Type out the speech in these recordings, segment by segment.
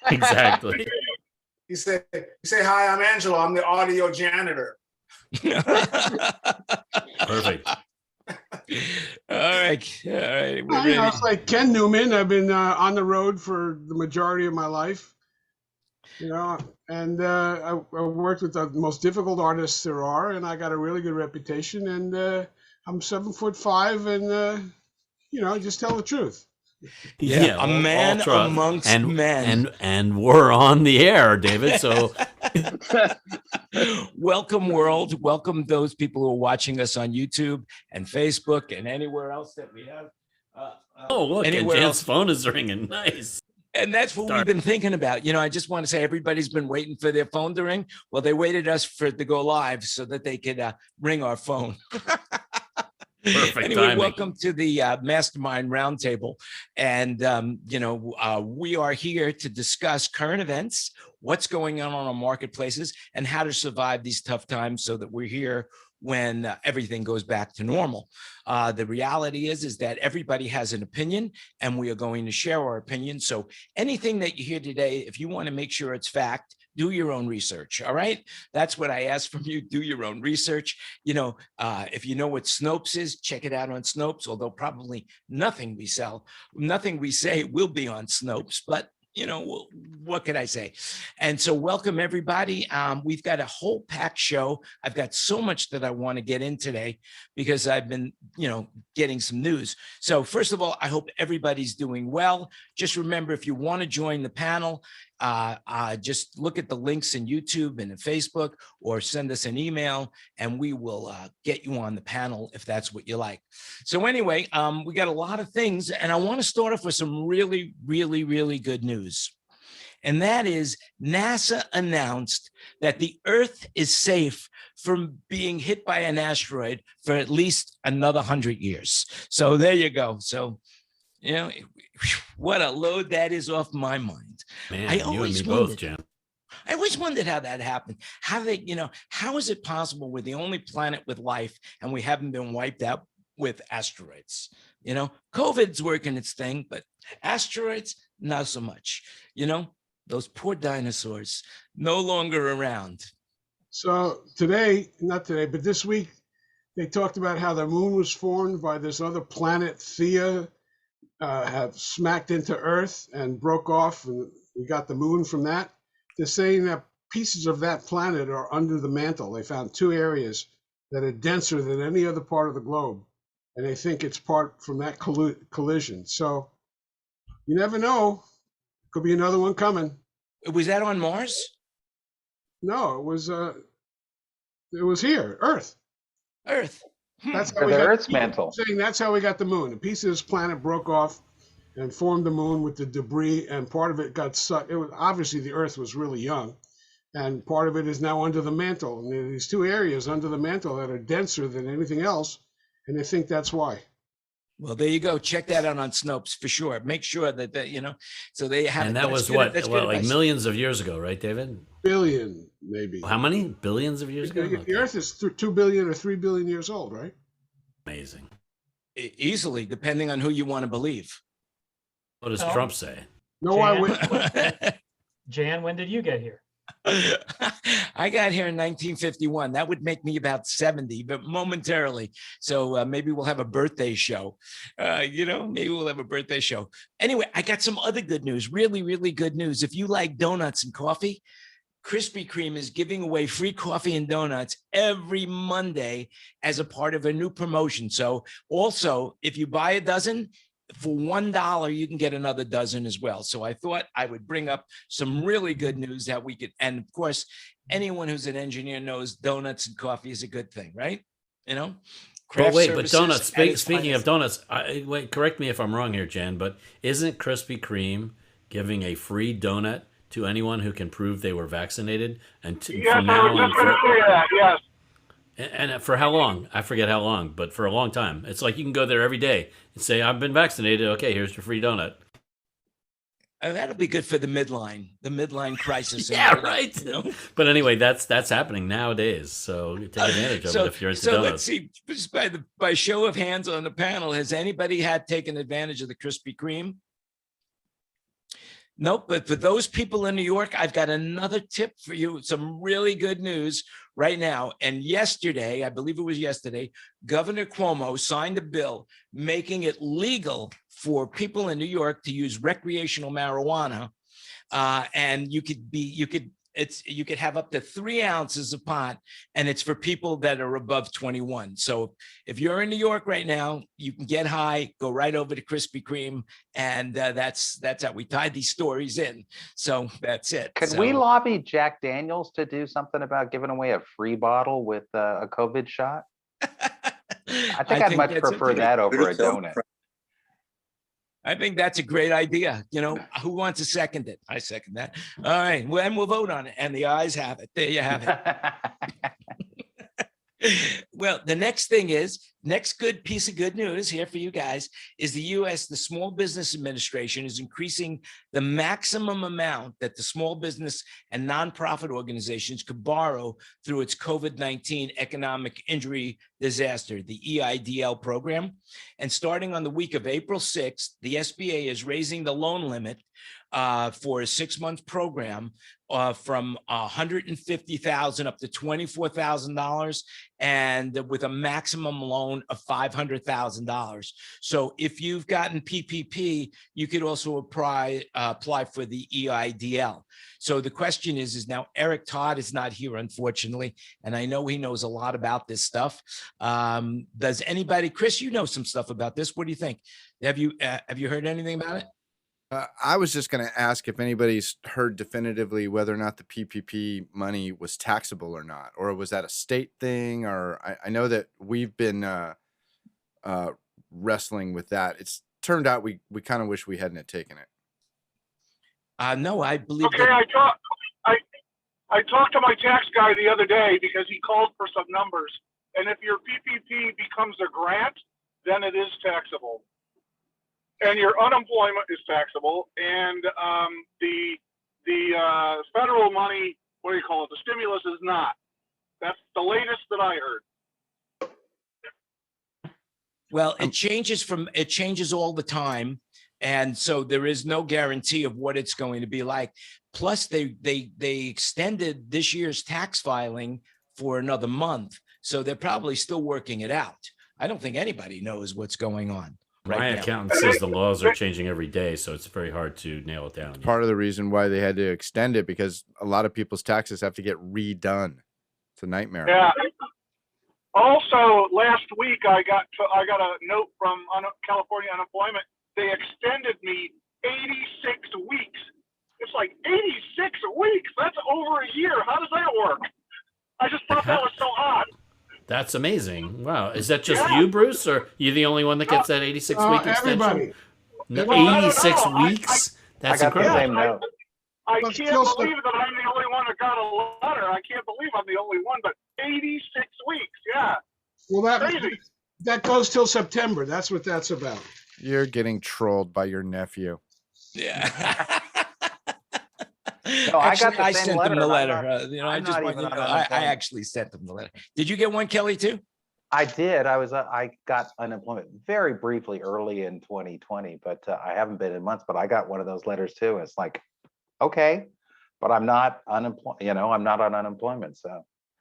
Exactly. You say, hi, I'm Angelo. I'm the audio janitor. Perfect. All right. We're ready. It's like Ken Newman. I've been on the road for the majority of my life, and I worked with the most difficult artists there are, and I got a really good reputation. And I'm 7'5", and just tell the truth. Yeah, a man amongst men. And we're on the air, David. So welcome, world. Welcome those people who are watching us on YouTube and Facebook and anywhere else that we have. Look, and Jan's phone is ringing. Nice. And that's what we've been thinking about. I just want to say everybody's been waiting for their phone to ring. Well, they waited us to go live so that they could ring our phone. Perfect anyway, timing. Welcome to the Mastermind Roundtable. And, we are here to discuss current events, what's going on our marketplaces, and how to survive these tough times so that we're here when everything goes back to normal. The reality is that everybody has an opinion, and we are going to share our opinion. So anything that you hear today, if you want to make sure it's fact, do your own research. All right. That's what I ask from you. Do your own research. If you know what Snopes is, check it out on Snopes, although probably nothing we say will be on Snopes, but what can I say? And so welcome everybody. We've got a whole packed show. I've got so much that I want to get in today because I've been, getting some news. So first of all, I hope everybody's doing well. Just remember, if you want to join the panel, just look at the links in YouTube and in Facebook, or send us an email and we will get you on the panel if that's what you like. So anyway, we got a lot of things, and I want to start off with some really, really, really good news. And that is NASA announced that the Earth is safe from being hit by an asteroid for at least another 100 years. So there you go. So, what a load that is off my mind. Man, I always you and me both, Jan. I always wondered how that happened. How is it possible we're the only planet with life and we haven't been wiped out with asteroids? COVID's working its thing, but asteroids, not so much. Those poor dinosaurs, no longer around. So not today, but this week, they talked about how the moon was formed by this other planet, Theia, have smacked into Earth and broke off, and we got the moon from that. They're saying that pieces of that planet are under the mantle. They found 2 areas that are denser than any other part of the globe, and they think it's part from that collision. So you never know. Could be another one coming. Was that on Mars? No, it was here, Earth. Earth. That's how the Earth's mantle. Saying that's how we got the moon. A piece of this planet broke off and formed the moon with the debris, and part of it got sucked. It was obviously the Earth was really young, and part of it is now under the mantle. And there are these 2 areas under the mantle that are denser than anything else, and they think that's why. Well, there you go. Check that out on Snopes for sure. Make sure that so they have. And that was what, like millions of years ago, right, David? Billion, maybe. How many? Billions of years ago? The Earth is 2 billion or 3 billion years old, right? Amazing. Easily, depending on who you want to believe. What does Trump say? No, Jan, when did you get here? I got here in 1951. That would make me about 70, but momentarily. So maybe we'll have a birthday show. Maybe we'll have a birthday show. Anyway, I got some other good news. Really, really good news. If you like donuts and coffee, Krispy Kreme is giving away free coffee and donuts every Monday as a part of a new promotion. So also, if you buy a dozen, for $1, you can get another dozen as well. So I thought I would bring up some really good news that we could, and of course, anyone who's an engineer knows donuts and coffee is a good thing, right? But wait, but donuts, speaking of donuts, wait, correct me if I'm wrong here, Jan, but isn't Krispy Kreme giving a free donut to anyone who can prove they were vaccinated? And yes, I was just going to say that, yes. And for how long? I forget how long, but for a long time. It's like you can go there every day and say, I've been vaccinated. Okay, here's your free donut. That'll be good for the midline crisis. Yeah, right. But anyway, that's happening nowadays. So take advantage of it if you're into donuts. So let's see, by show of hands on the panel, has anybody taken advantage of the Krispy Kreme? Nope, but for those people in New York, I've got another tip for you. Some really good news right now. And yesterday, I believe it was yesterday, Governor Cuomo signed a bill making it legal for people in New York to use recreational marijuana. And you could have up to 3 ounces of pot, and it's for people that are above 21. So if you're in New York right now, you can get high, go right over to Krispy Kreme, and that's how we tied these stories in. So that's it. Could So, we lobby Jack Daniels to do something about giving away a free bottle with a COVID shot? I think I'd much that's prefer that over a donut. I think that's a great idea. You know, who wants to second it? I second that. All right, well, and we'll vote on it. And the ayes have it. There you have it. Well, the next good piece of good news here for you guys is the Small Business Administration is increasing the maximum amount that the small business and nonprofit organizations could borrow through its COVID-19 economic injury disaster, the EIDL program. And starting on the week of April 6th, the SBA is raising the loan limit for a 6-month program from $150,000 up to $24,000, and with a maximum loan of $500,000. So if you've gotten PPP, you could also apply for the EIDL. So the question is now Eric Todd is not here, unfortunately, and I know he knows a lot about this stuff. Does anybody, Chris, you know some stuff about this. What do you think? Have you heard anything about it? I was just going to ask if anybody's heard definitively whether or not the PPP money was taxable or not, or was that a state thing? Or I know that we've been wrestling with that. It's turned out we kind of wish we hadn't taken it. No, I believe. Okay, I talked to my tax guy the other day because he called for some numbers, and if your PPP becomes a grant, then it is taxable. And your unemployment is taxable, and the federal money, what do you call it? The stimulus is not. That's the latest that I heard. Well, it changes all the time, and so there is no guarantee of what it's going to be like. Plus, they extended this year's tax filing for another month, so they're probably still working it out. I don't think anybody knows what's going on. My accountant says the laws are changing every day, so it's very hard to nail it down. Part of the reason why they had to extend it, because a lot of people's taxes have to get redone. It's a nightmare. Yeah. Also, last week I got a note from California Unemployment. They extended me 86 weeks. It's like 86 weeks. That's over a year. How does that work? I just thought that was so odd. That's amazing. Wow. Is that just you, Bruce, or you the only one that gets that 86-week extension? Everybody. No, 86 weeks? That's incredible. I can't believe that I'm the only one that got a letter. I can't believe I'm the only one, but 86 weeks, yeah. Well, Crazy. that goes till September. That's what that's about. You're getting trolled by your nephew. Yeah. No, Actually, I same sent them the letter. I just want you to know, I actually sent them the letter. Did you get one, Kelly, too? I did. I got unemployment very briefly early in 2020, but I haven't been in months. But I got one of those letters too. It's like, okay, but I'm not unemployed. I'm not on unemployment.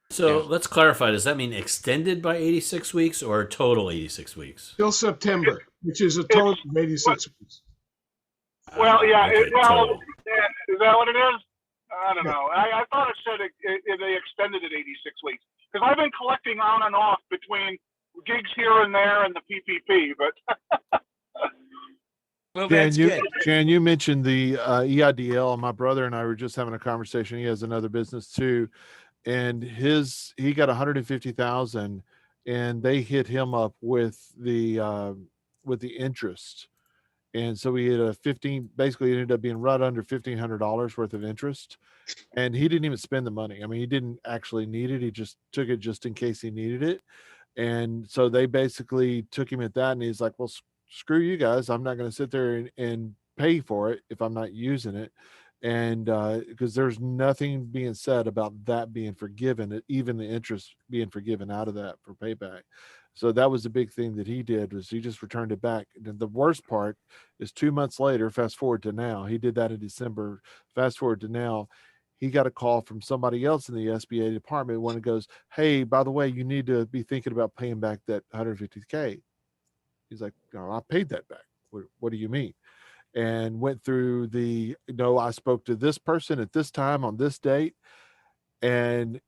So let's clarify. Does that mean extended by 86 weeks or total 86 weeks? Till September, which is a total of 86 weeks. Well, yeah. Okay, total. Is that what it is? I don't know. I thought it said they extended it 86 weeks because I've been collecting on and off between gigs here and there and the PPP, but. Well, that's good. Jan, you mentioned the EIDL. My brother and I were just having a conversation. He has another business too, and he got 150,000, and they hit him up with the interest. And so we had basically ended up being right under $1,500 worth of interest. And he didn't even spend the money. I mean, he didn't actually need it. He just took it just in case he needed it. And so they basically took him at that. And he's like, well, screw you guys. I'm not going to sit there and pay for it if I'm not using it. And because there's nothing being said about that being forgiven, even the interest being forgiven out of that for payback. So that was the big thing that he did, was he just returned it back. And the worst part is 2 months later, fast forward to now, he did that in December. Fast forward to now, he got a call from somebody else in the SBA department when it goes, "Hey, by the way, you need to be thinking about paying back that 150K." He's like, "No, I paid that back. What do you mean?" And went through I spoke to this person at this time on this date, and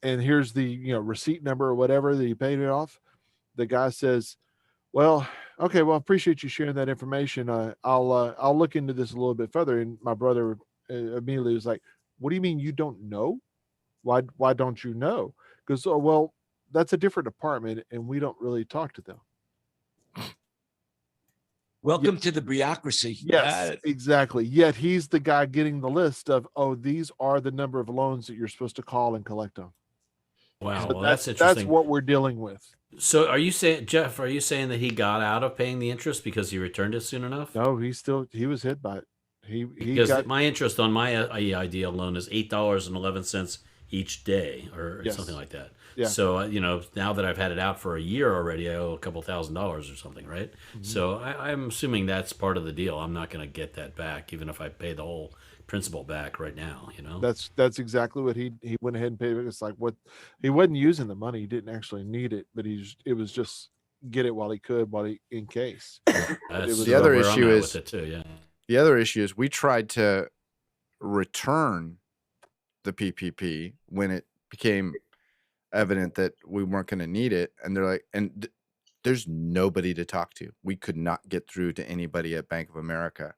here's the receipt number or whatever that you paid it off. The guy says, "Well, okay, well, appreciate you sharing that information. I'll look into this a little bit further." And my brother immediately was like, "What do you mean you don't know? Why don't you know?" Because, "Oh, well, that's a different department and we don't really talk to them." Welcome to the bureaucracy. Yes, exactly. Yet he's the guy getting the list of, "Oh, these are the number of loans that you're supposed to call and collect on." Wow, So well, that's interesting. That's what we're dealing with. So are you saying, Jeff, are you saying that he got out of paying the interest because he returned it soon enough? No, he was hit by it. Because my interest on my IDL loan is $8.11 each day, or Yes. something like that. Yeah. So now that I've had it out for a year already, I owe a couple $1,000s or something, right? Mm-hmm. So I'm assuming that's part of the deal. I'm not going to get that back, even if I pay the whole principal back right now. That's exactly what he went ahead and paid. It's like, what, he wasn't using the money. He didn't actually need it, but it was just get it while he could, in case. That's The other where I'm issue at is- with it too. Yeah. The other issue is we tried to return the PPP when it became evident that we weren't going to need it. And they're like, there's nobody to talk to. We could not get through to anybody at Bank of America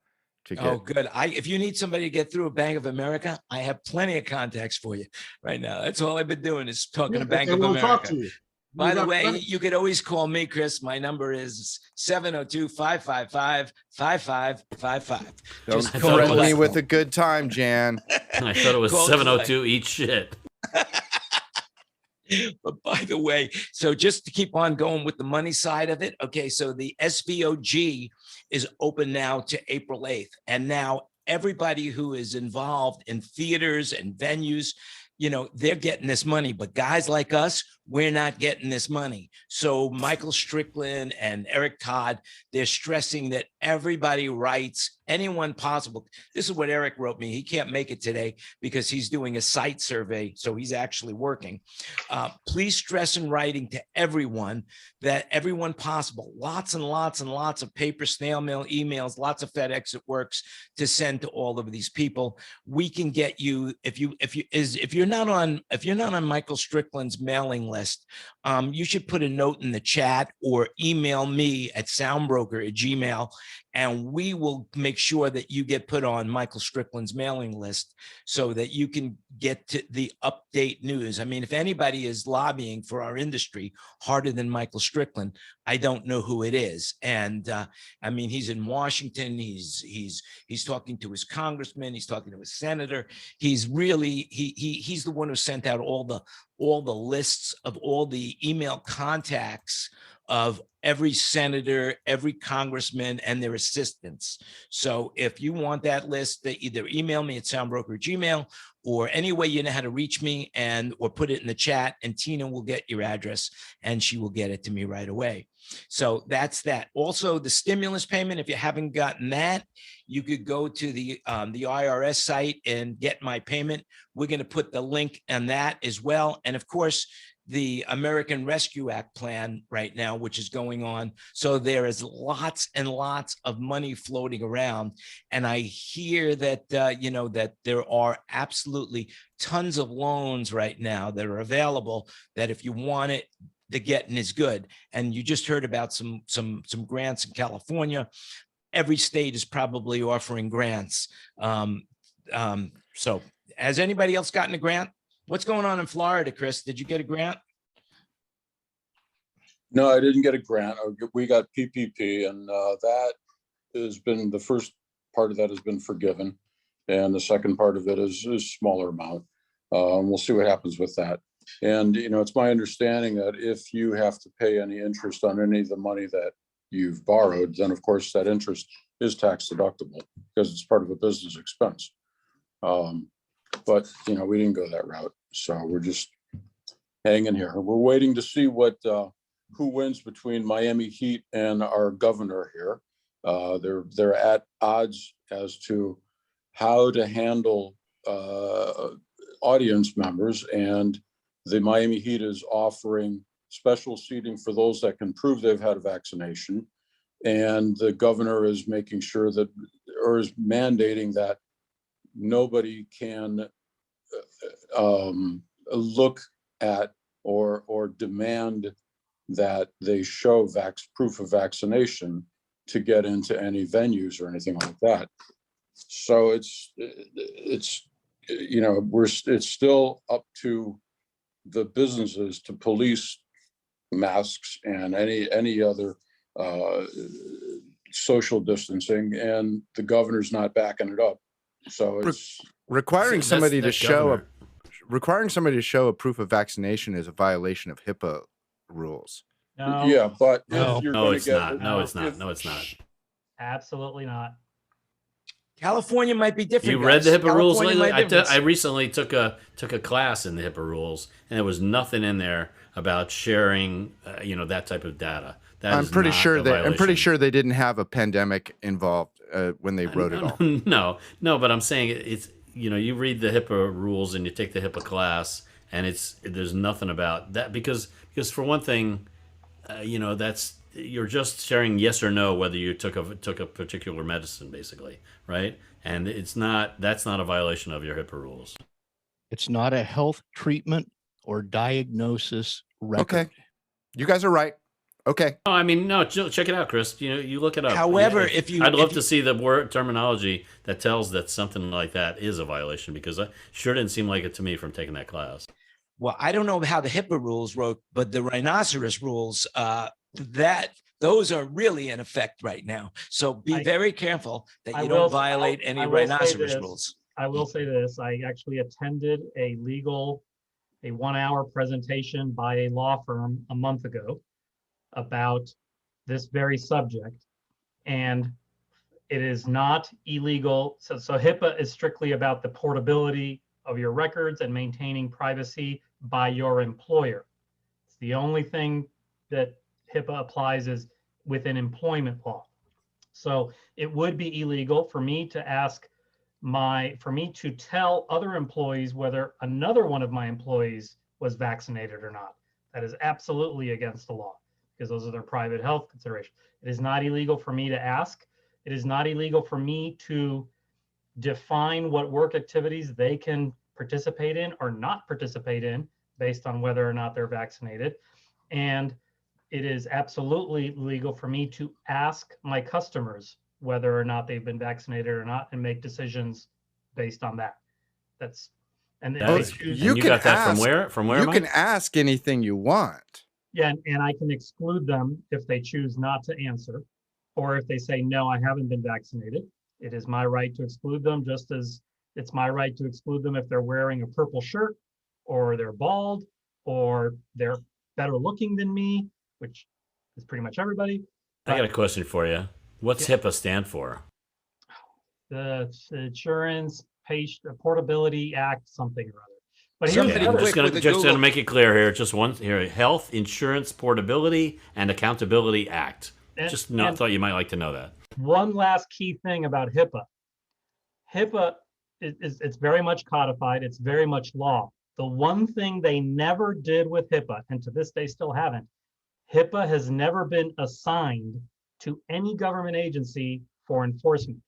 to get. Oh, good. If you need somebody to get through a Bank of America, I have plenty of contacts for you right now. That's all I've been doing is talking Yeah, to but Bank they of won't talk America. to you. By You the got way, plenty- you could always call me, Chris. My number is 702-555-5555. Don't Just call threaten it. me with a good time, Jan. I thought it was Call 702 each shit. But by the way, so just to keep on going with the money side of it, okay, so the SVOG is open now to April 8th. And now everybody who is involved in theaters and venues, they're getting this money, but guys like us, we're not getting this money. So Michael Strickland and Eric Todd, they're stressing that everybody writes, anyone possible. This is what Eric wrote me. He can't make it today because he's doing a site survey, so he's actually working. Please stress in writing to everyone that everyone possible, lots and lots and lots of paper, snail mail, emails, lots of FedEx it works to send to all of these people. We can get you, if you're not on Michael Strickland's mailing list, you should put a note in the chat or email me at soundbroker@gmail, and we will make sure that you get put on Michael Strickland's mailing list so that you can get to the update news. I mean, if anybody is lobbying for our industry harder than Michael Strickland, I don't know who it is. And I mean, he's in Washington. He's talking to his congressman. He's talking to his senator. He's really he's the one who sent out all the lists of all the email contacts of every senator, every congressman, and their assistants. So if you want that list, they either email me at soundbroker@gmail, or any way you know how to reach me, or put it in the chat, and Tina will get your address and she will get it to me right away. So that's that. Also, the stimulus payment, if you haven't gotten that, you could go to the IRS site and get my payment. We're going to put the link on that as well. And of course, the American Rescue Act plan right now, which is going on. So there is lots and lots of money floating around. And I hear that, that there are absolutely tons of loans right now that are available, that if you want it, the getting is good. And you just heard about some grants in California. Every state is probably offering grants. So has anybody else gotten a grant? What's going on in Florida, Chris? Did you get a grant? No, I didn't get a grant. We got PPP, and that has been, the first part of that has been forgiven. And the second part of it is a smaller amount. We'll see what happens with that. And, it's my understanding that if you have to pay any interest on any of the money that you've borrowed, then of course that interest is tax deductible because it's part of a business expense. But, we didn't go that route. So we're just hanging here. We're waiting to see what who wins between Miami Heat and our governor here. They're at odds as to how to handle audience members, and the Miami Heat is offering special seating for those that can prove they've had a vaccination. And the governor is making sure that, or is mandating that nobody can look at or demand that they show proof of vaccination to get into any venues or anything like that. So it's you know, it's still up to the businesses to police masks and any other social distancing, and the governor's not backing it up. So it's requiring So that's somebody the to show governor. requiring somebody to show a proof of vaccination is a violation of HIPAA rules. No, yeah, but No. if you're No, going to it's get not. No, if- it's not. No, it's not. absolutely not. California might be different. You read the guys. HIPAA rules California lately? might be different. I recently took a class in the HIPAA rules, and there was nothing in there about sharing, that type of data. That I'm is pretty not sure a I'm pretty violation. sure they didn't have a pandemic involved when they wrote it all. No, but I'm saying it's you read the HIPAA rules and you take the HIPAA class, and there's nothing about that because for one thing, that's you're just sharing yes or no whether you took a particular medicine, basically, right? And that's not a violation of your HIPAA rules. It's not a health treatment or diagnosis record. Okay, you guys are right. Okay, No, I mean, no. Check it out, Chris. You look it up. However, I'd love to see the word terminology that tells that something like that is a violation, because it sure didn't seem like it to me from taking that class. Well, I don't know how the HIPAA rules wrote, but the rhinoceros rules, those are really in effect right now. So be very careful that you don't violate any rhinoceros rules. I will say this, I actually attended a 1-hour presentation by a law firm a month ago about this very subject, and it is not illegal. So HIPAA is strictly about the portability of your records and maintaining privacy by your employer. It's the only thing that HIPAA applies is within employment law. So it would be illegal for me to tell other employees whether another one of my employees was vaccinated or not. That is absolutely against the law, because those are their private health considerations. It is not illegal for me to ask. It is not illegal for me to define what work activities they can participate in or not participate in based on whether or not they're vaccinated. And it is absolutely legal for me to ask my customers whether or not they've been vaccinated or not and make decisions based on that. You got that from where? From where? You Mike? can ask anything you want. Yeah, and I can exclude them if they choose not to answer, or if they say, no, I haven't been vaccinated. It is my right to exclude them, just as it's my right to exclude them if they're wearing a purple shirt, or they're bald, or they're better looking than me, which is pretty much everybody. I got a question for you. What's HIPAA stand for? The Insurance Patient Portability Act, something or other. But Okay, here's the I'm other, just gonna make it clear here. Just one here: Health Insurance Portability and Accountability Act. And- Thought you might like to know that. one last key thing about HIPAA. HIPAA it's very much codified. It's very much law. The one thing they never did with HIPAA, and to this day still haven't, HIPAA has never been assigned to any government agency for enforcement.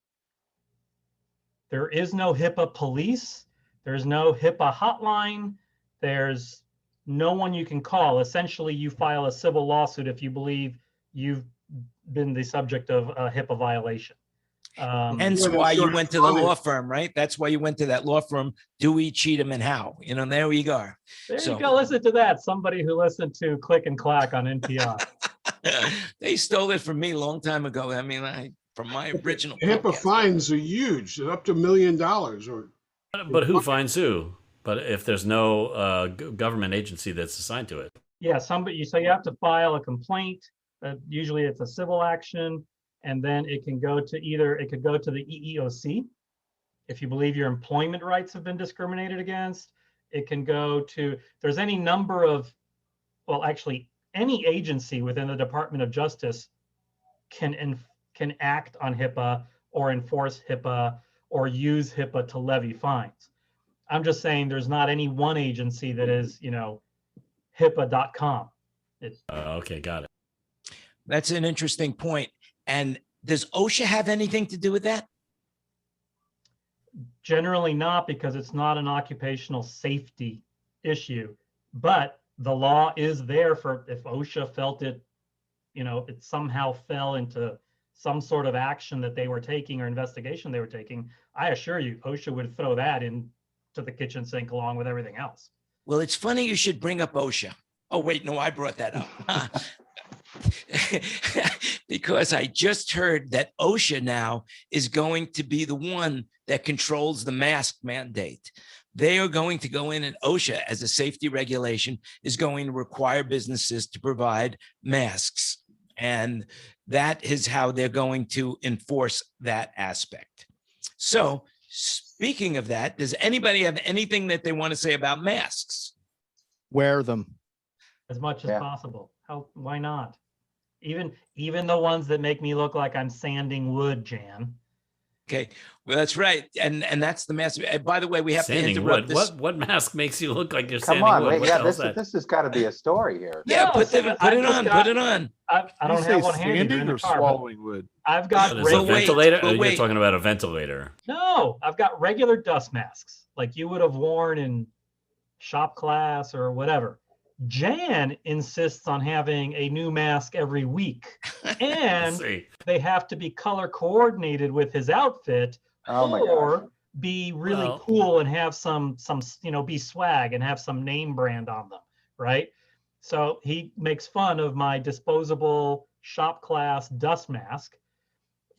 There is no HIPAA police. There's no HIPAA hotline. There's no one you can call. Essentially, you file a civil lawsuit if you believe you've been the subject of a HIPAA violation. Hence why you went to the law firm, right? That's why you went to that law firm, Dewey, Cheatham, and Howe. There we go. There So- you go. Listen to that. Somebody who listened to Click and Clack on NPR. They stole it from me a long time ago. I mean, from my original. HIPAA podcast. fines are huge. They're up to $1 million or But who finds who? But if there's no government agency that's assigned to it, Yeah, so you have to file a complaint. Usually it's a civil action, and then it can go to the EEOC if you believe your employment rights have been discriminated against. It can go to, there's any number of, well, actually any agency within the Department of Justice can act on HIPAA or enforce HIPAA or use HIPAA to levy fines. I'm just saying there's not any one agency that is, HIPAA.com. Okay, got it. That's an interesting point. And does OSHA have anything to do with that? Generally not, because it's not an occupational safety issue. But the law is there for if OSHA felt it, it somehow fell into some sort of action that they were taking or investigation they were taking. I assure you, OSHA would throw that into the kitchen sink along with everything else. Well, it's funny you should bring up OSHA. Oh, wait, no, I brought that up. Because I just heard that OSHA now is going to be the one that controls the mask mandate. They are going to go in, and OSHA, as a safety regulation, is going to require businesses to provide masks. And that is how they're going to enforce that aspect. So speaking of that, does anybody have anything that they want to say about masks? Wear them. As much as possible. Why not? Even the ones that make me look like I'm sanding wood, Jan. Okay, well, that's right. And that's the mask. By the way, we have Sanding to interrupt wood. this. What mask makes you look like you're Come sanding on, wood? wait, What yeah, the hell's this that? has got to be a story here. Yeah, No, put so it I on, just put it on. I don't have one handy. They're in the car, but swallowing wood. I've got What is it, a But wait, ventilator? but Oh, you're wait. talking about a ventilator. No, I've got regular dust masks like you would have worn in shop class or whatever. Jan insists on having a new mask every week, and See. they have to be color coordinated with his outfit, Oh my or gosh. be really Well- cool and have some be swag and have some name brand on them, right? So he makes fun of my disposable shop class dust mask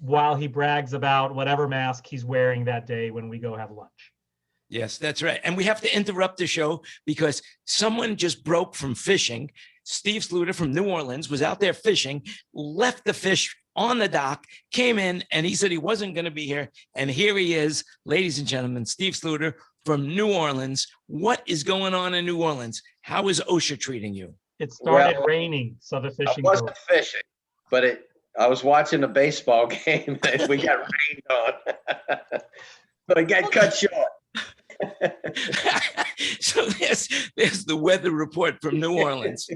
while he brags about whatever mask he's wearing that day when we go have lunch. Yes, that's right. And we have to interrupt the show because someone just broke from fishing. Steve Sluter from New Orleans was out there fishing, left the fish on the dock, came in, and he said he wasn't going to be here. And here he is, ladies and gentlemen, Steve Sluter from New Orleans. What is going on in New Orleans? How is OSHA treating you? It started Well, raining, so the I fishing wasn't goes. fishing, but I was watching a baseball game and we got rained on. But I got cut short. So there's the weather report from New Orleans.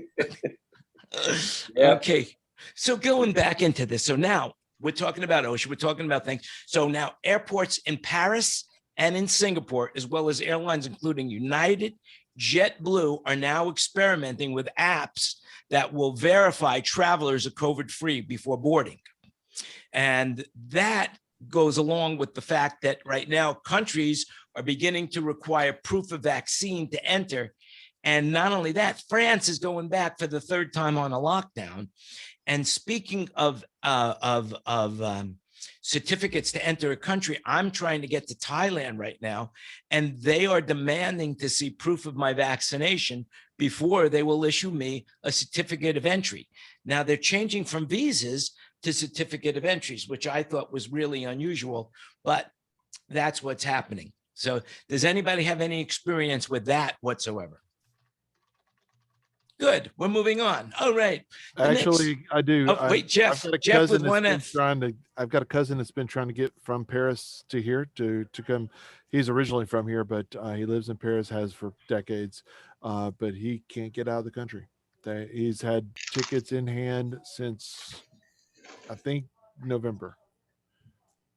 Yeah. Okay, so going back into this. So now we're talking about OSHA, we're talking about things. So now airports in Paris and in Singapore, as well as airlines, including United, JetBlue, are now experimenting with apps that will verify travelers are COVID-free before boarding. And that goes along with the fact that right now countries are beginning to require proof of vaccine to enter. And not only that, France is going back for the third time on a lockdown. And speaking of certificates to enter a country, I'm trying to get to Thailand right now, and they are demanding to see proof of my vaccination before they will issue me a certificate of entry. Now they're changing from visas to certificate of entries, which I thought was really unusual, but that's what's happening. So does anybody have any experience with that whatsoever? Good, we're moving on. All right. The next- Actually, I do. Oh, wait, Jeff, I've got a Jeff cousin with that's one been F. trying to. I've got a cousin that's been trying to get from Paris to here to come. He's originally from here, but he lives in Paris, has for decades, but he can't get out of the country. He's had tickets in hand since I think November.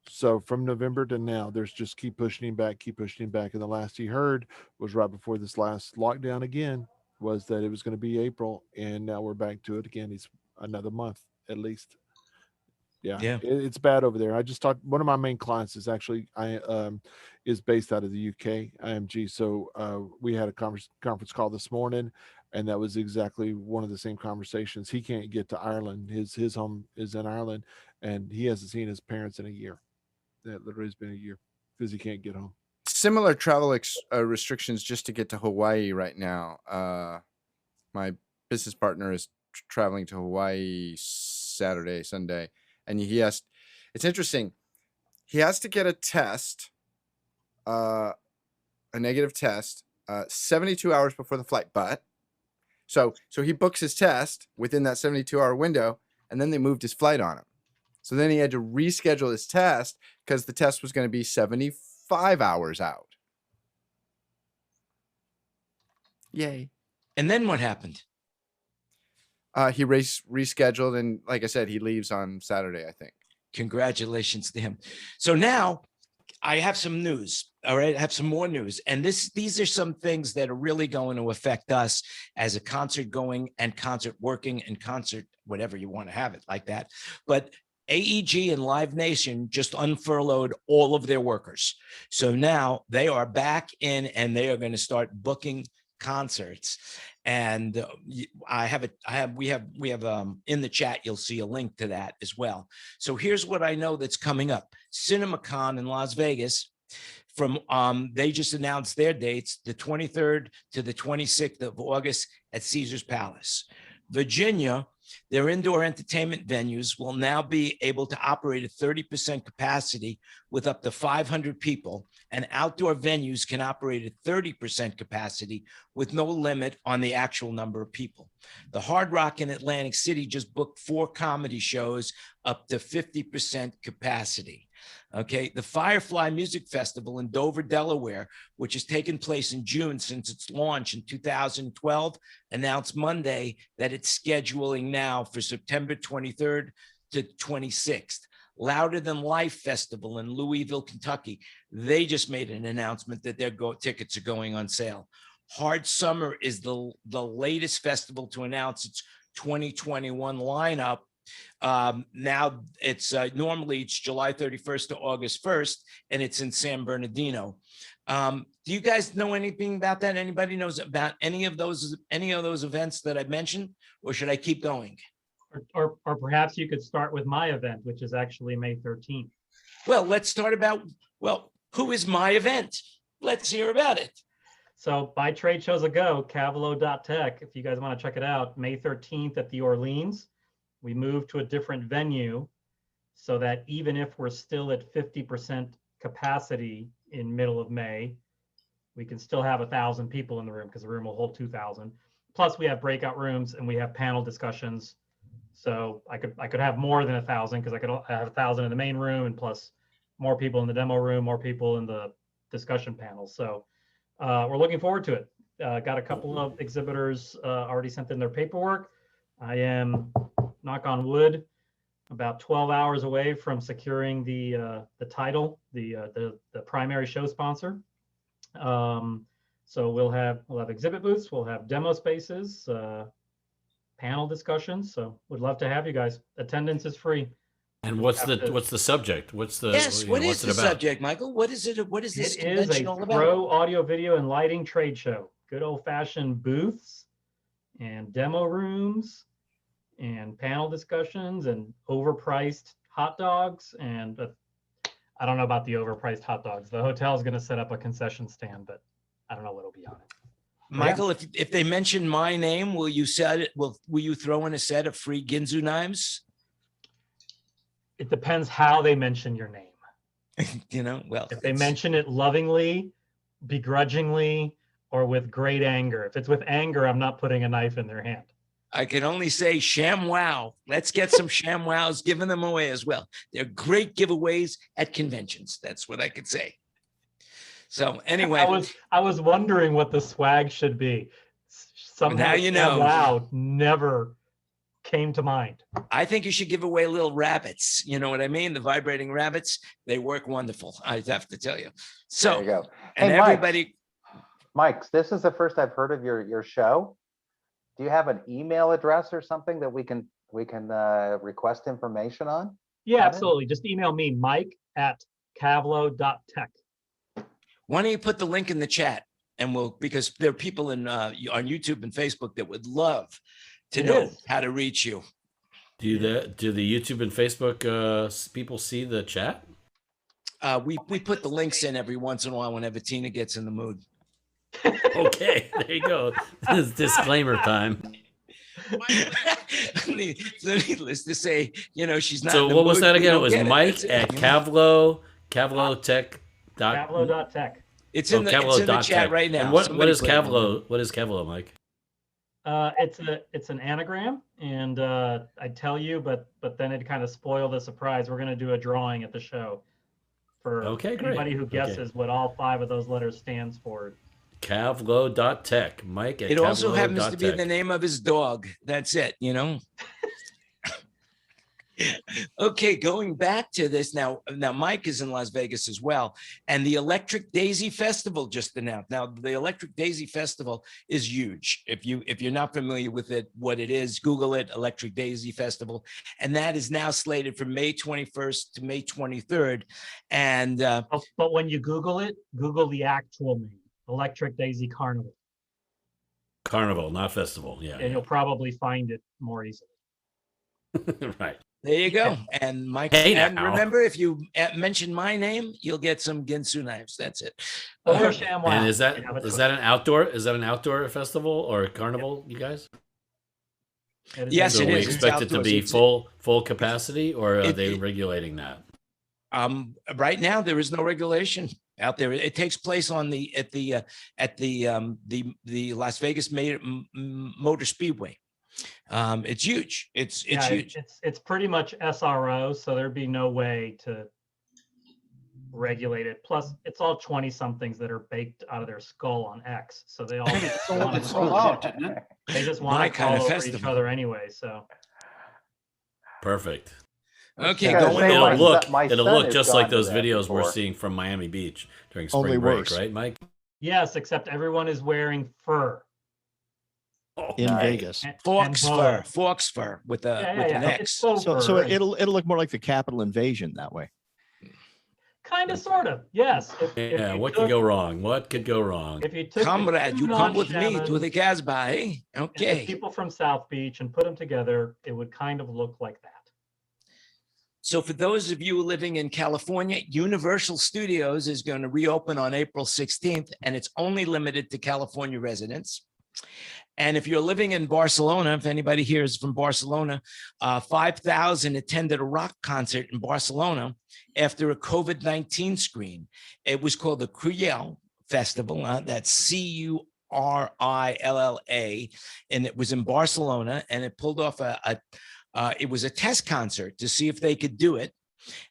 So from November to now, there's just keep pushing him back. And the last he heard was right before this last lockdown again, was that it was going to be April, and now we're back to it again. It's another month at least. Yeah. It's bad over there. I just talked. One of my main clients is actually is based out of the UK, IMG. So we had a conference call this morning, and that was exactly one of the same conversations. He can't get to Ireland. His home is in Ireland, and he hasn't seen his parents in a year. That literally has been a year because he can't get home. Similar travel restrictions just to get to Hawaii right now. My business partner is traveling to Hawaii Saturday, Sunday, and it's interesting. He has to get a test, a negative test, 72 hours before the flight, but So he books his test within that 72-hour window, and then they moved his flight on him. So then he had to reschedule his test because the test was going to be 75 hours out. Yay. And then what happened? He rescheduled, and like I said, he leaves on Saturday, I think. Congratulations to him. So now I have some news. All right. I have some more news. And these are some things that are really going to affect us as a concert going and concert working and concert, whatever you want to have it like that. But AEG and Live Nation just unfurloughed all of their workers. So now they are back in and they are going to start booking concerts. And we have in the chat, you'll see a link to that as well. So here's what I know that's coming up. CinemaCon in Las Vegas, they just announced their dates, the 23rd to the 26th of August at Caesar's Palace. Virginia, their indoor entertainment venues will now be able to operate at 30% capacity with up to 500 people, and outdoor venues can operate at 30% capacity with no limit on the actual number of people. The Hard Rock in Atlantic City just booked 4 comedy shows up to 50% capacity. Okay, the Firefly Music Festival in Dover, Delaware, which has taken place in June since its launch in 2012, announced Monday that it's scheduling now for September 23rd to 26th. Louder Than Life Festival in Louisville, Kentucky, they just made an announcement that their tickets are going on sale. Hard Summer is the latest festival to announce its 2021 lineup. Now it's normally it's July 31st to August 1st, and it's in San Bernardino. Do you guys know anything about that? Anybody knows about any of those events that I mentioned, or should I keep going? Or perhaps you could start with my event, which is actually May 13th. Well, let's start about, who is my event? Let's hear about it. So my trade shows a go, Cavalo.tech. If you guys want to check it out, May 13th at the Orleans. We moved to a different venue so that even if we're still at 50% capacity in middle of May, we can still have 1,000 people in the room because the room will hold 2,000. Plus we have breakout rooms and we have panel discussions. So I could have more than 1,000 because I could have 1,000 in the main room and plus more people in the demo room, more people in the discussion panels. So we're looking forward to it. Got a couple of exhibitors already sent in their paperwork. I am, knock on wood, about 12 hours away from securing the title, the primary show sponsor. So we'll have exhibit booths, we'll have demo spaces, panel discussions. So we'd love to have you guys. Attendance is free. And what's the subject? What's the what is the subject, Michael? What is it? What is this convention all about? It is a pro audio, video, and lighting trade show. Good old-fashioned booths and demo rooms and panel discussions and overpriced hot dogs. And I don't know about the overpriced hot dogs. The hotel is going to set up a concession stand, but I don't know what'll be on it. Michael, if they mention my name, will you throw in a set of free Ginzu knives? It depends how they mention your name. If they mention it lovingly, begrudgingly, or with great anger. If it's with anger, I'm not putting a knife in their hand. I can only say ShamWow. Let's get some ShamWows, giving them away as well. They're great giveaways at conventions. That's what I could say. So anyway, I was wondering what the swag should be. Somehow, now you know. Wow, never came to mind. I think you should give away little rabbits. You know what I mean? The vibrating rabbits, they work wonderful. I have to tell you. So there you go. And hey, everybody. Mike, this is the first I've heard of your show. Do you have an email address or something that we can request information on? Mm-hmm. Yeah, absolutely. Just email me, mike@cavalo.tech. Why don't you put the link in the chat, and because there are people on YouTube and Facebook that would love to know how to reach you. Do the YouTube and Facebook people see the chat? We put the links in every once in a while whenever Tina gets in the mood. Okay, there you go. This is disclaimer time. So needless to say, she's not. So what was that again? It was Mike at Cavalo Tech. Cavalo.tech. It's in the chat right now. And what is Cavalo? What is Cavalo, Mike? It's an anagram, and I'd tell you, but then it'd kind of spoil the surprise. We're going to do a drawing at the show for Okay, great. anybody who Okay. guesses what all 5 of those letters stands for. Cavlo.tech. Mike at It also happens to be the Cavlo.tech. name of his dog. That's it, you know? Okay, going back to this now. Mike is in Las Vegas as well, and the Electric Daisy Festival just announced. Now, the Electric Daisy Festival is huge. If you're not familiar with it, what it is, Google it, Electric Daisy Festival, and that is now slated from May 21st to May 23rd. And But when you Google it, Google the actual name, Electric Daisy Carnival, Carnival, not festival. Yeah. and you'll probably find it more easily. Right. there you go. And Mike, Hey, and now. remember, if you mention my name, you'll get some Ginsu knives. That's it. Or Uh, ShamWow. And is that You have a is choice. that an outdoor festival or a carnival, you guys? It is Yes, So it we is. It's expect it to outdoors. be It's- full capacity, or are It- they it- regulating that? Right now, there is no regulation out there. It takes place on the Las Vegas Motor Speedway. It's huge. It's Yeah, huge. it's pretty much SRO, so there'd be no way to regulate it. Plus, it's all 20 somethings that are baked out of their skull on X, so they all It's sold wanna- out, isn't it? they just My want to kind of follow each festival. other anyway. So Perfect. Okay, Yeah, going say It'll my on. look my it'll son look has just like gone to those that videos we're before. seeing from Miami Beach during Only spring break, worse. right, Mike? yes, except everyone is wearing fur. in Nice. Vegas. and Fox boa. fur, fox fur with a Yeah, with yeah, an yeah. X. It's faux So fur. it'll look more like the Capitol invasion that way. Kind of, sort of, yes. If Yeah, you what took- could go wrong? What could go wrong? If you took the Comrade, you two come with me to non-shamans the Casbah, eh? and the Okay. people from South Beach and put them together, it would kind of look like that. So for those of you living in California, Universal Studios is going to reopen on April 16th, and it's only limited to California residents. And if you're living in Barcelona, if anybody here is from Barcelona, 5,000 attended a rock concert in Barcelona after a COVID-19 screen. It was called the Cruyell Festival. That's Curilla, and it was in Barcelona, and it pulled off it was a test concert to see if they could do it.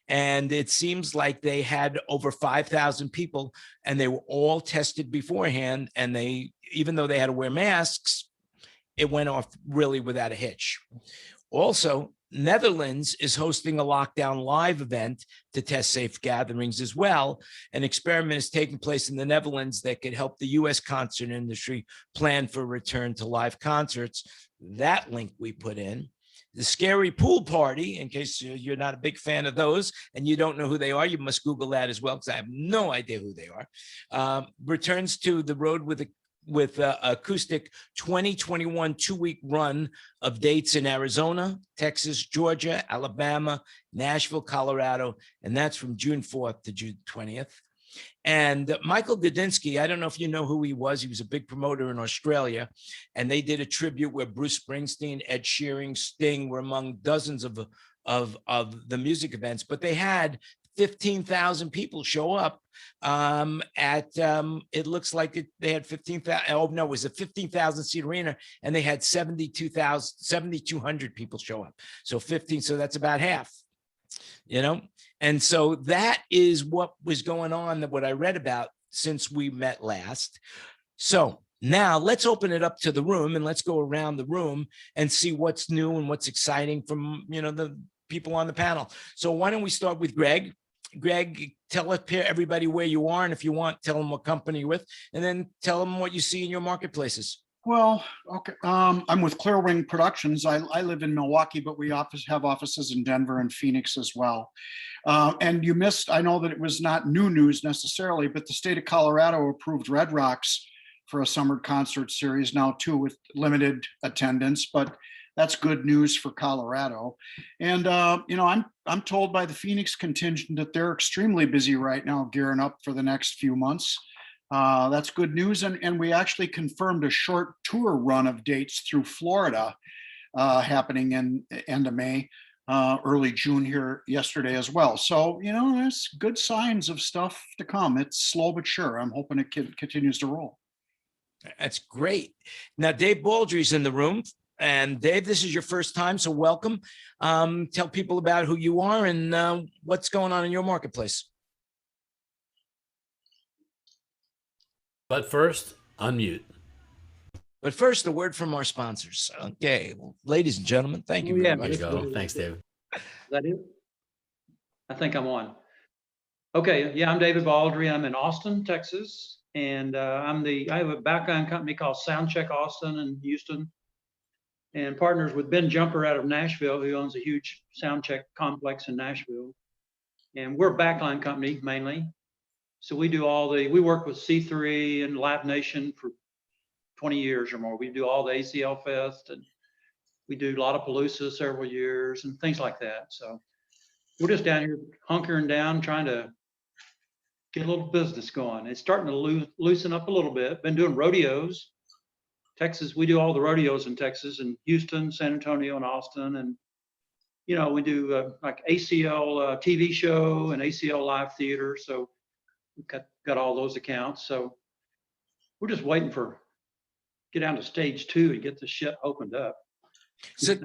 And it seems like they had over 5,000 people, and they were all tested beforehand. And even though they had to wear masks, it went off really without a hitch. Also, Netherlands is hosting a lockdown live event to test safe gatherings as well. An experiment is taking place in the Netherlands that could help the US concert industry plan for a return to live concerts. That link we put in. The Scary Pool Party, in case you're not a big fan of those and you don't know who they are, you must Google that as well, because I have no idea who they are. Returns to the road with acoustic 2021 2-week run of dates in Arizona, Texas, Georgia, Alabama, Nashville, Colorado, and that's from June 4th to June 20th. And Michael Gudinski, I don't know if you know who he was. He was a big promoter in Australia, and they did a tribute where Bruce Springsteen, Ed Sheeran, Sting were among dozens of the music events, but they had 15,000 people show up it looks like they had 15,000. Oh no, it was a 15,000 seat arena, and they had 7,200 people show up. So 15, so that's about half, you know? And so that is what was going on, what I read about since we met last. So now let's open it up to the room, and let's go around the room and see what's new and what's exciting from, the people on the panel. So why don't we start with Greg? Greg, tell everybody where you are, and if you want, tell them what company you're with, and then tell them what you see in your marketplaces. Well, okay. I'm with Clearwing Productions. I live in Milwaukee, but we have offices in Denver and Phoenix as well. And you missed, I know that it was not new news necessarily, but the state of Colorado approved Red Rocks for a summer concert series now too, with limited attendance, but that's good news for Colorado. And, I'm told by the Phoenix contingent that they're extremely busy right now, gearing up for the next few months. That's good news. And we actually confirmed a short tour run of dates through Florida happening in end of May, early June here yesterday as well. So, there's good signs of stuff to come. It's slow but sure. I'm hoping it continues to roll. That's great. Now, Dave Baldry's in the room. And Dave, this is your first time, so welcome. Tell people about who you are and what's going on in your marketplace. But first, unmute. But first, a word from our sponsors. Okay, well, ladies and gentlemen, thank you very There much. you go. Thanks, David. Is that it? I think I'm on. Okay, yeah, I'm David Baldry. I'm in Austin, Texas, and I have a background company called Soundcheck Austin and Houston, and partners with Ben Jumper out of Nashville, who owns a huge Soundcheck complex in Nashville. And we're a backline company mainly. So we work with C3 and Live Nation for 20 years or more. We do all the ACL Fest, and we do Lollapalooza several years and things like that. So we're just down here hunkering down, trying to get a little business going. It's starting to loosen up a little bit. Been doing rodeos. Texas, we do all the rodeos in Texas, and Houston, San Antonio, and Austin. And, you know, we do like ACL TV show and ACL live theater. So we've got all those accounts. So we're just waiting for get down to stage 2 and get the shit opened up. So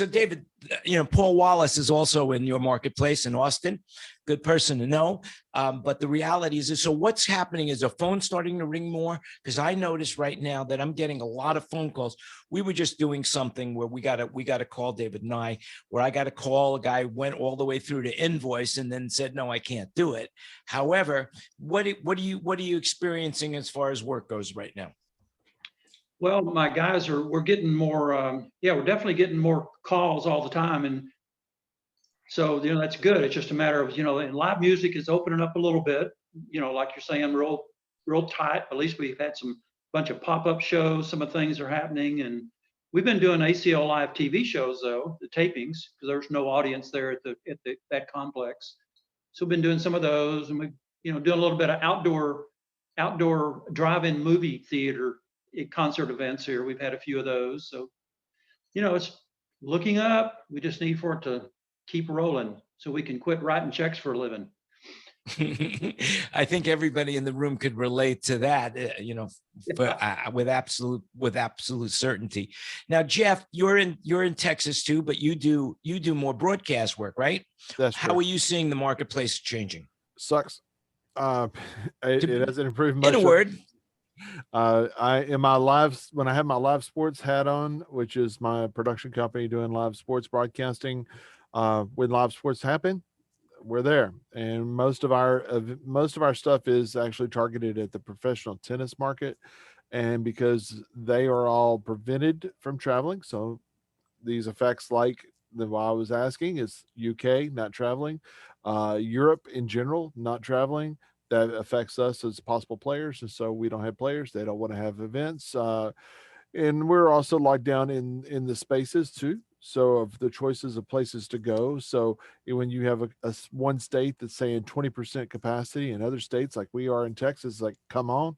David, you know, Paul Wallace is also in your marketplace in Austin. Good person to know. But the reality is, so what's happening is the phone starting to ring more? Because I notice right now that I'm getting a lot of phone calls. We were just doing something where we got to call David and I, where I got to call a guy, went all the way through to invoice and then said, no, I can't do it. However, what are you experiencing as far as work goes right now? Well, my guys we're getting more, we're definitely getting more calls all the time. And so, you know, that's good. It's just a matter of, you know, and live music is opening up a little bit, you know, like you're saying, real tight. At least we've had bunch of pop-up shows. Some of the things are happening. And we've been doing ACL live TV shows though, the tapings, because there's no audience there at that complex. So we've been doing some of those, and we, you know, doing a little bit of outdoor drive-in movie theater concert events here. We've had a few of those. So, you know, it's looking up. We just need for it to keep rolling so we can quit writing checks for a living. I think everybody in the room could relate to that, you know, with absolute certainty. Now, Jeff, you're in Texas too, but you do more broadcast work, right? That's how are you seeing the marketplace changing? Sucks. It hasn't improved much. In a word. When I have my live sports hat on, which is my production company doing live sports broadcasting, when live sports happen, we're there. And most of our stuff is actually targeted at the professional tennis market. And because they are all prevented from traveling, so these effects like what I was asking is UK not traveling, Europe in general not traveling. That affects us as possible players. And so we don't have players. They don't want to have events. And we're also locked down in the spaces too. So of the choices of places to go. So when you have a one state that's saying 20% capacity, and other states like we are in Texas, like, come on,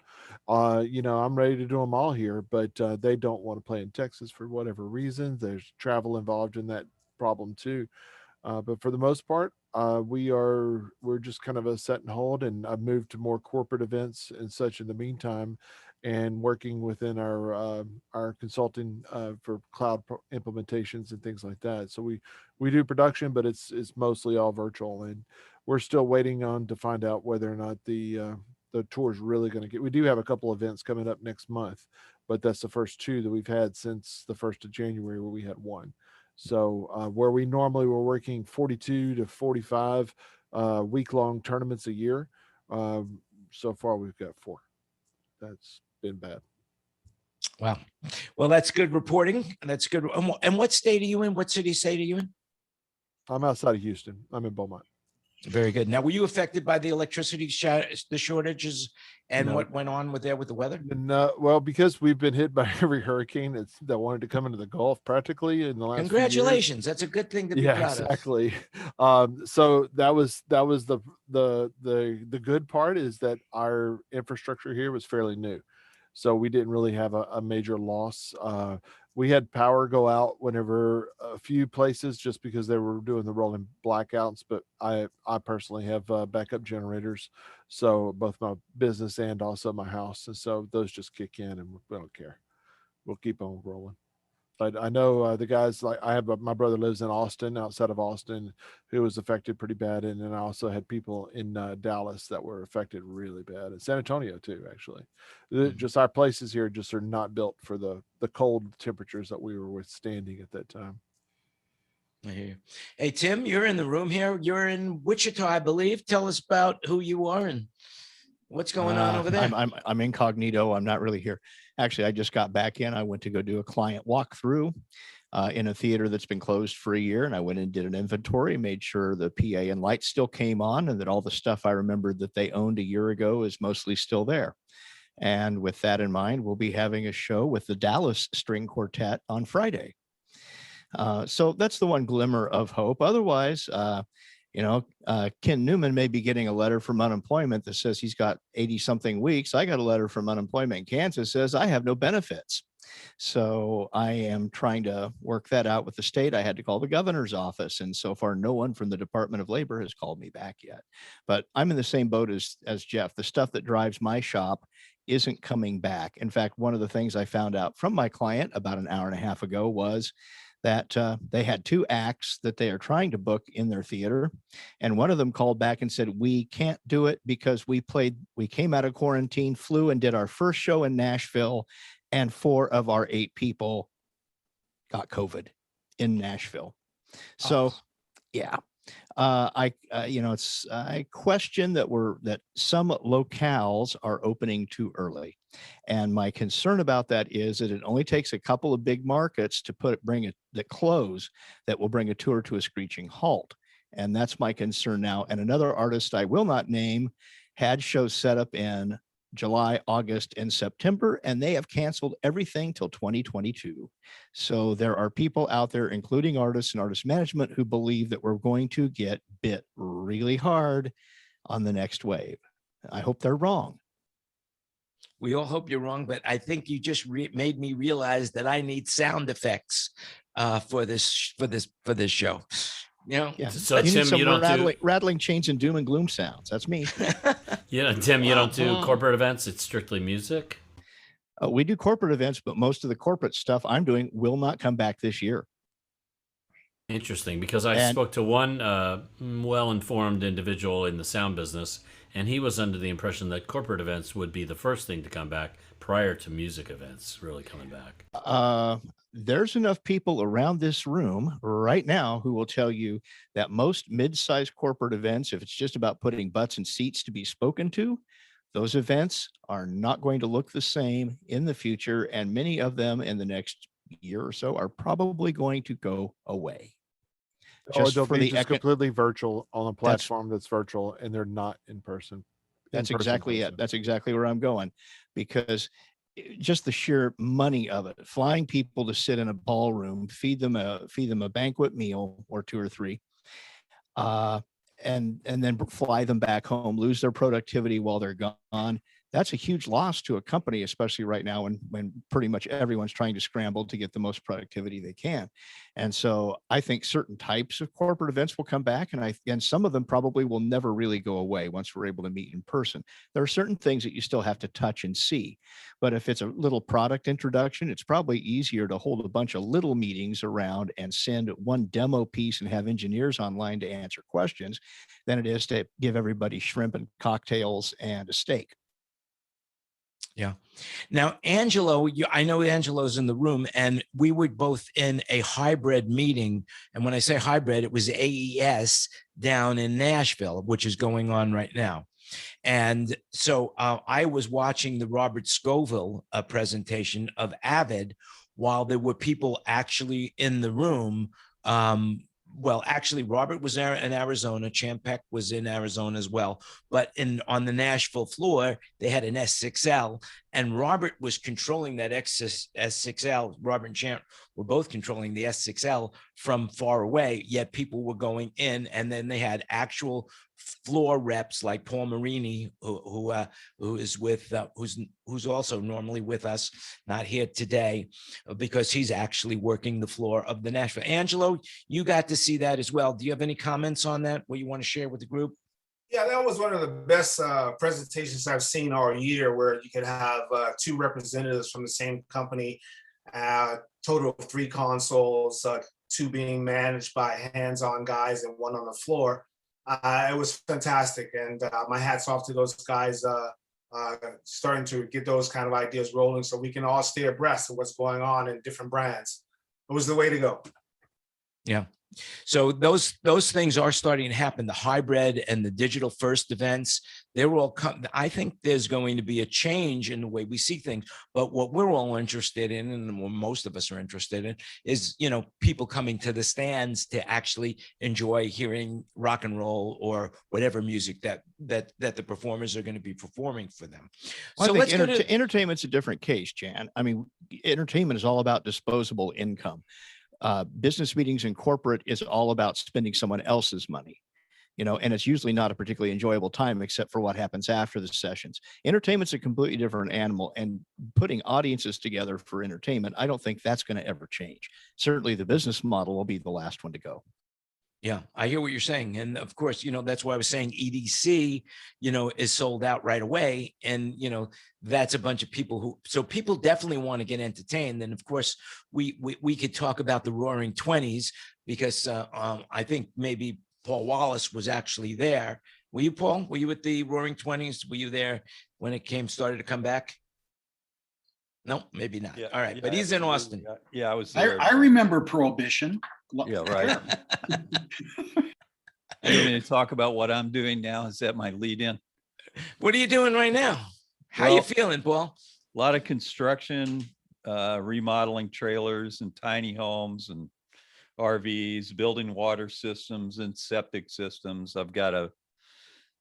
you know, I'm ready to do them all here, but they don't want to play in Texas for whatever reason. There's travel involved in that problem too. But for the most part, we're just kind of a set and hold, and I've moved to more corporate events and such in the meantime, and working within our consulting for cloud implementations and things like that. So we do production, but it's mostly all virtual, and we're still waiting on to find out whether or not the tour is really going to get. We do have a couple events coming up next month, but that's the first 2 that we've had since the 1st of January, where we had 1. So where we normally were working 42 to 45 week-long tournaments a year, so far we've got 4. That's been bad. Wow. Well, that's good reporting. That's good. And what state are you in? What city state are you in? I'm outside of Houston. I'm in Beaumont. Very good. Now, were you affected by the electricity the shortages and No. what went on with the weather? No, well, because we've been hit by every hurricane that wanted to come into the Gulf practically in the last few years. Congratulations. That's a good thing to be proud of. Exactly. So that was the good part, is that our infrastructure here was fairly new. So we didn't really have a major loss. We had power go out whenever a few places just because they were doing the rolling blackouts, but I personally have backup generators. So both my business and also my house. And so those just kick in and we don't care. We'll keep on rolling. But I know the guys, like I have my brother lives in Austin, outside of Austin, who was affected pretty bad. And then I also had people in Dallas that were affected really bad, and San Antonio too, actually. Just our places here just are not built for the cold temperatures that we were withstanding at that time. I hear you. Hey, Tim, you're in the room here. You're in Wichita, I believe. Tell us about who you are and what's going on over there. I'm incognito. I'm not really here. Actually, I just got back in. I went to go do a client walkthrough in a theater that's been closed for a year. And I went and did an inventory, made sure the PA and lights still came on and that all the stuff I remembered that they owned a year ago is mostly still there. And with that in mind, we'll be having a show with the Dallas String Quartet on Friday. So that's the one glimmer of hope. Otherwise, Ken Newman may be getting a letter from unemployment that says he's got 80 something weeks. I got a letter from unemployment in Kansas says I have no benefits. So I am trying to work that out with the state. I had to call the governor's office, and so far no one from the Department of Labor has called me back yet. But I'm in the same boat as Jeff. The stuff that drives my shop isn't coming back. In fact, one of the things I found out from my client about an hour and a half ago was that they had 2 acts that they are trying to book in their theater. And one of them called back and said, we can't do it because we came out of quarantine, flew and did our first show in Nashville, and 4 of our 8 people got COVID in Nashville. So, yeah. I question that some locales are opening too early. And my concern about that is that it only takes a couple of big markets to close that will bring a tour to a screeching halt. And that's my concern now. And another artist I will not name had shows set up in July, August, and September, and they have canceled everything till 2022. So there are people out there, including artists and artist management, who believe that we're going to get bit really hard on the next wave. I hope they're wrong. We all hope you're wrong, but I think you just made me realize that I need sound effects for this show. Yeah. So you need Tim, some you don't rattling chains and doom and gloom sounds. That's me. Tim, you don't do corporate events. It's strictly music. We do corporate events, but most of the corporate stuff I'm doing will not come back this year. Interesting, because I spoke to one well-informed individual in the sound business, and he was under the impression that corporate events would be the first thing to come back prior to music events really coming back. There's enough people around this room right now who will tell you that most mid-sized corporate events, if it's just about putting butts in seats to be spoken to, those events are not going to look the same in the future. And many of them in the next year or so are probably going to go away. They'll be just completely virtual on a platform that's virtual, and they're not in person. That's exactly it. That's exactly where I'm going, because just the sheer money of it, flying people to sit in a ballroom, feed them a banquet meal or 2 or 3, and then fly them back home, lose their productivity while they're gone. That's a huge loss to a company, especially right now when pretty much everyone's trying to scramble to get the most productivity they can. And so I think certain types of corporate events will come back, and some of them probably will never really go away once we're able to meet in person. There are certain things that you still have to touch and see, but if it's a little product introduction, it's probably easier to hold a bunch of little meetings around and send one demo piece and have engineers online to answer questions than it is to give everybody shrimp and cocktails and a steak. Yeah. Now, Angelo, I know Angelo's in the room, and we were both in a hybrid meeting. And when I say hybrid, it was AES down in Nashville, which is going on right now. And so I was watching the Robert Scoville presentation of Avid while there were people actually in the room. Well, actually, Robert was there in Arizona. Champek was in Arizona as well. But on the Nashville floor, they had an S6L, and Robert was controlling that S6L. Robert and Champ were both controlling the S6L from far away, yet people were going in, and then they had actual floor reps like Paul Marini, who is with, who's also normally with us, not here today, because he's actually working the floor of the Nashville. Angelo, you got to see that as well. Do you have any comments on that? What you want to share with the group? Yeah, that was one of the best presentations I've seen all year, where you could have two representatives from the same company, total of 3 consoles, 2 being managed by hands-on guys and 1 on the floor. It was fantastic, and my hat's off to those guys starting to get those kind of ideas rolling so we can all stay abreast of what's going on in different brands. It was the way to go. Yeah. So those things are starting to happen. The hybrid and the digital first events, they're all I think there's going to be a change in the way we see things. But what we're all interested in, and what most of us are interested in, is, you know, people coming to the stands to actually enjoy hearing rock and roll or whatever music that the performers are going to be performing for them. Well, So I let's think go to entertainment's a different case, Jan. I mean, entertainment is all about disposable income. Business meetings in corporate is all about spending someone else's money, you know, and it's usually not a particularly enjoyable time except for what happens after the sessions. Entertainment's a completely different animal, and putting audiences together for entertainment, I don't think that's going to ever change. Certainly the business model will be the last one to go. Yeah, I hear what you're saying. And of course, you know, that's why I was saying EDC, you know, is sold out right away. And, you know, that's a bunch of people so people definitely want to get entertained. And of course, we could talk about the Roaring 20s, because I think maybe Paul Wallace was actually there. Were you, Paul? Were you at the Roaring 20s? Were you there when it started to come back? No, maybe not. Yeah, All right. yeah, But he's in absolutely. Austin. Yeah, I was there. I remember Prohibition. Yeah, right. You want me to talk about what I'm doing now? Is that my lead in? What are you doing right now? How you Well, feeling, Paul? A lot of construction, remodeling trailers and tiny homes and RVs, building water systems and septic systems. I've got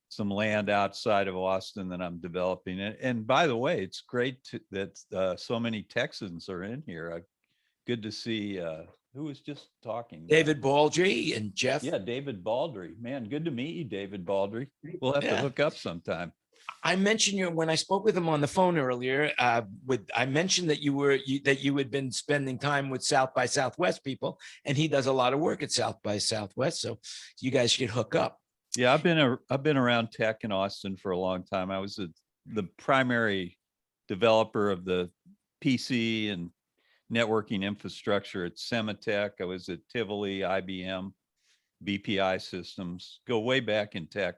some land outside of Austin that I'm developing. And by the way, it's great that so many Texans are in here. Good to see who was just talking. David Baldry and Jeff. Yeah, David Baldry. Man, good to meet you, David Baldry. We'll have to hook up sometime. I mentioned you when I spoke with him on the phone earlier. I mentioned that you had been spending time with South by Southwest people, and he does a lot of work at South by Southwest. So you guys should hook up. Yeah, I've been around tech in Austin for a long time. I was the primary developer of the PC and networking infrastructure at Semitech. I was at Tivoli, IBM, BPI Systems. Go way back in tech.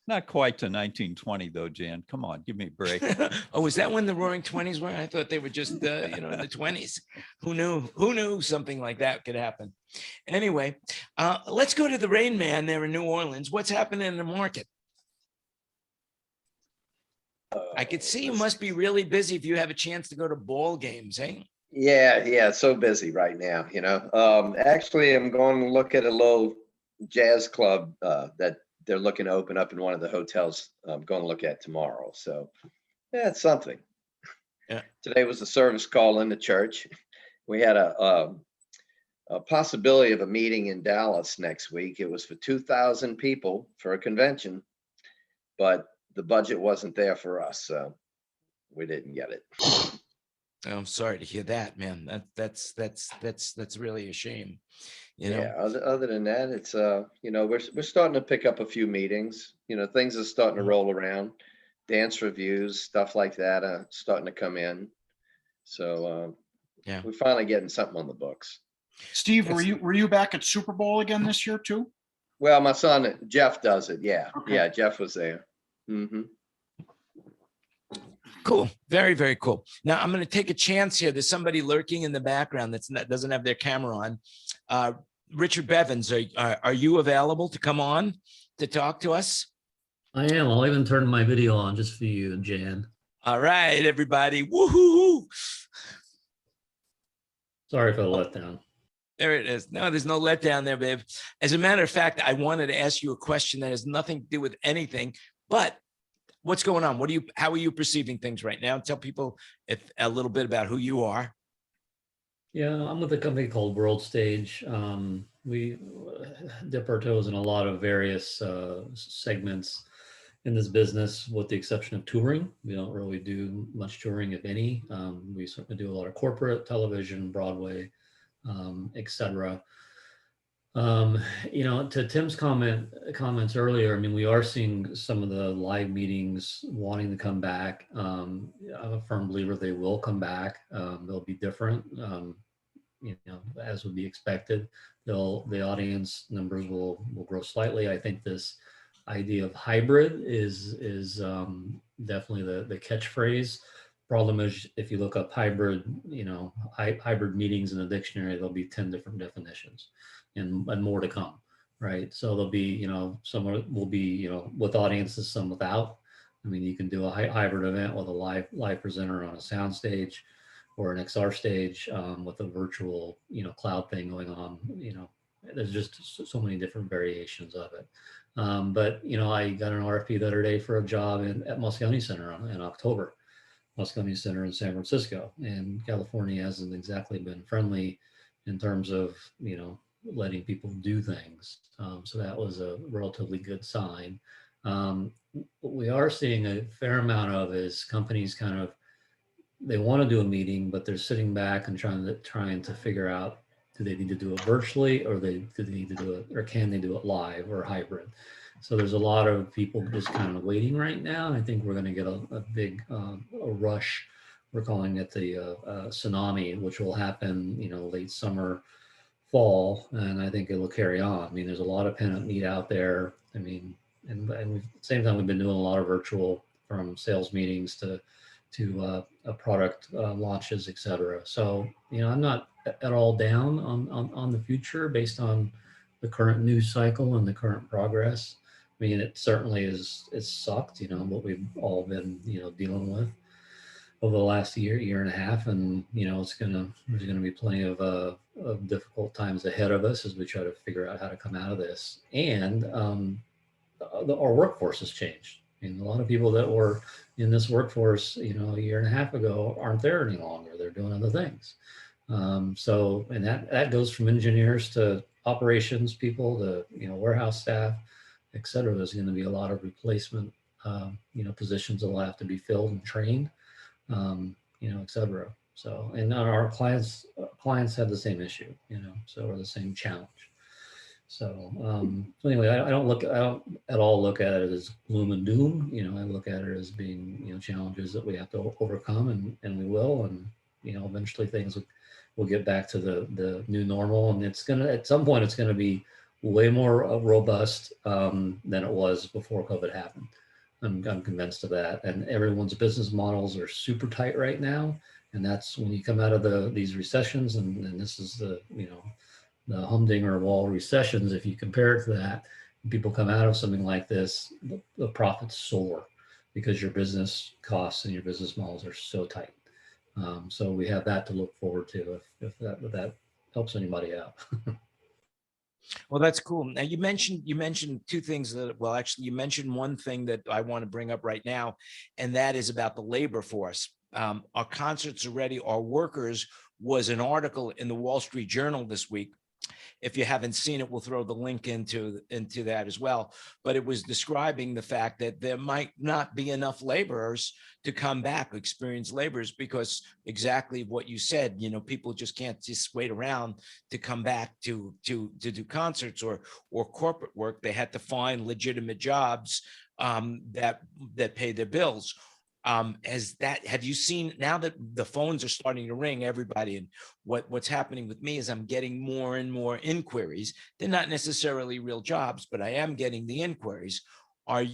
Not quite to 1920 though, Jan. Come on, give me a break. Oh, was that when the Roaring 20s were? I thought they were just in the 20s. Who knew something like that could happen? Anyway, let's go to the Rain Man there in New Orleans. What's happening in the market? I could see you must be really busy if you have a chance to go to ball games, eh? Yeah, so busy right now, you know. Actually, I'm going to look at a little jazz club that they're looking to open up in one of the hotels I'm going to look at tomorrow. So yeah, it's something. Yeah. Today was a service call in the church. We had a possibility of a meeting in Dallas next week. It was for 2,000 people for a convention, but the budget wasn't there for us, so we didn't get it. I'm sorry to hear that, man. That's really a shame. You know? Yeah, other than that, it's you know, we're starting to pick up a few meetings. You know, things are starting to roll around. Dance reviews, stuff like that are starting to come in. So yeah, we're finally getting something on the books. Steve, were you back at Super Bowl again this year too? Well, my son Jeff does it. Yeah, Okay. yeah, Jeff was there. Mm-hmm. Cool. Very, very cool. Now I'm going to take a chance here. There's somebody lurking in the background that doesn't have their camera on. Richard Bevins, are you available to come on to talk to us? I am. I'll even turn my video on just for you, Jan. All right, everybody. Woohoo! Sorry for the letdown. There it is. No, there's no letdown there, babe. As a matter of fact, I wanted to ask you a question that has nothing to do with anything, but what's going on? How are you perceiving things right now? Tell people a little bit about who you are. Yeah, I'm with a company called World Stage. we dip our toes in a lot of various segments in this business, with the exception of touring. We don't really do much touring, if any. We certainly do a lot of corporate television, Broadway, etc. To Tim's comments earlier, I mean, we are seeing some of the live meetings wanting to come back. I'm a firm believer they will come back. They'll be different, as would be expected. The audience numbers will grow slightly. I think this idea of hybrid is definitely the catchphrase. Problem is, if you look up hybrid, hybrid meetings in the dictionary, there'll be 10 different definitions, and more to come, right? So there'll be, some will be, with audiences, some without. I mean, you can do a hybrid event with a live presenter on a sound stage, or an XR stage, with a virtual, cloud thing going on. There's just so many different variations of it. But I got an RFP the other day for a job at Moscone Center in October. Moscone Center in San Francisco, and California hasn't exactly been friendly in terms of letting people do things. So that was a relatively good sign. What we are seeing a fair amount of is companies they want to do a meeting, but they're sitting back and trying to figure out, do they need to do it virtually, or do they need to do it, or can they do it live or hybrid? So there's a lot of people just kind of waiting right now. And I think we're going to get a big a rush. We're calling it the tsunami, which will happen, late summer, fall, and I think it will carry on. I mean, there's a lot of pent-up need out there. I mean, and at the same time, we've been doing a lot of virtual, from sales meetings to product launches, et cetera. So, I'm not at all down on the future based on the current news cycle and the current progress. I mean, it certainly it's sucked, what we've all been, dealing with over the last year and a half. And, there's going to be plenty of difficult times ahead of us as we try to figure out how to come out of this. And our workforce has changed. I mean, a lot of people that were in this workforce, a year and a half ago aren't there any longer. They're doing other things. So, and that goes from engineers to operations people to, warehouse staff, et cetera. There's going to be a lot of replacement, positions that will have to be filled and trained, et cetera. So, and our clients have the same issue, or the same challenge. So, anyway, I don't at all look at it as gloom and doom. I look at it as being, challenges that we have to overcome, and we will, and, eventually things will get back to the new normal. And at some point, it's going to be way more robust than it was before COVID happened. I'm convinced of that. And everyone's business models are super tight right now. And that's when you come out of these recessions, and this is the humdinger of all recessions. If you compare it to that, people come out of something like this, the profits soar because your business costs and your business models are so tight. So we have that to look forward to if that helps anybody out. Well, that's cool. Now you mentioned two things actually, you mentioned one thing that I want to bring up right now, and that is about the labor force. Our concerts are ready. Our workers was an article in the Wall Street Journal this week. If you haven't seen it, we'll throw the link into that as well. But it was describing the fact that there might not be enough laborers to come back, experienced laborers, because exactly what you said, people just can't just wait around to come back to do concerts or corporate work. They had to find legitimate jobs that pay their bills. Have you seen, now that the phones are starting to ring, everybody, and what's happening with me is I'm getting more and more inquiries. They're not necessarily real jobs, but I am getting the inquiries. I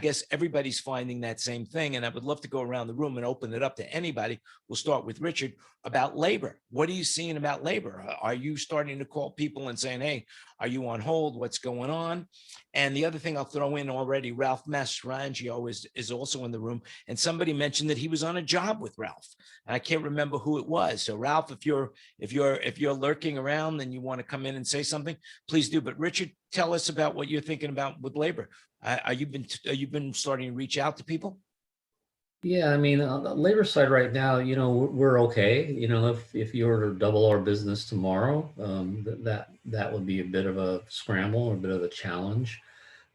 guess everybody's finding that same thing, and I would love to go around the room and open it up to anybody. We'll start with Richard about labor. What are you seeing about labor? Are you starting to call people and saying, hey, are you on hold? What's going on? And the other thing I'll throw in already, Ralph Mastrangelo is also in the room, and somebody mentioned that he was on a job with Ralph. And I can't remember who it was. So Ralph, if you're lurking around and you want to come in and say something, please do. But Richard, tell us about what you're thinking about with labor. Are you been starting to reach out to people? Yeah, I mean, on the labor side right now, we're okay. If you were to double our business tomorrow, that would be a bit of a scramble or a bit of a challenge.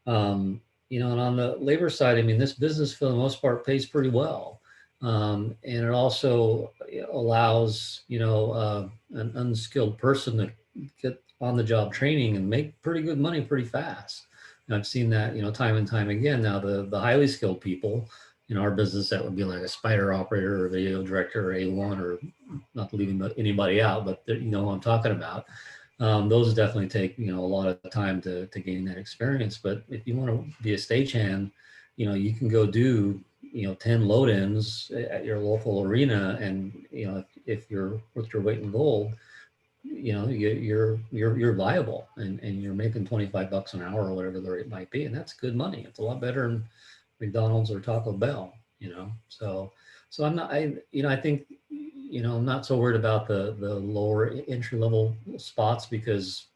And on the labor side, I mean, this business for the most part pays pretty well. And it also allows, an unskilled person to get on the job training and make pretty good money pretty fast. And I've seen that, time and time again. Now, the highly skilled people in our business, that would be like a spider operator or video director or A1, or not leaving anybody out, but you know who I'm talking about. Those definitely take a lot of time to gain that experience. But if you want to be a stagehand, you can go do 10 load-ins at your local arena, and if you're worth your weight in gold, you're viable, and you're making $25 an hour or whatever the rate might be, and that's good money. It's a lot better than McDonald's or Taco Bell. So I think I'm not so worried about the lower entry level spots, because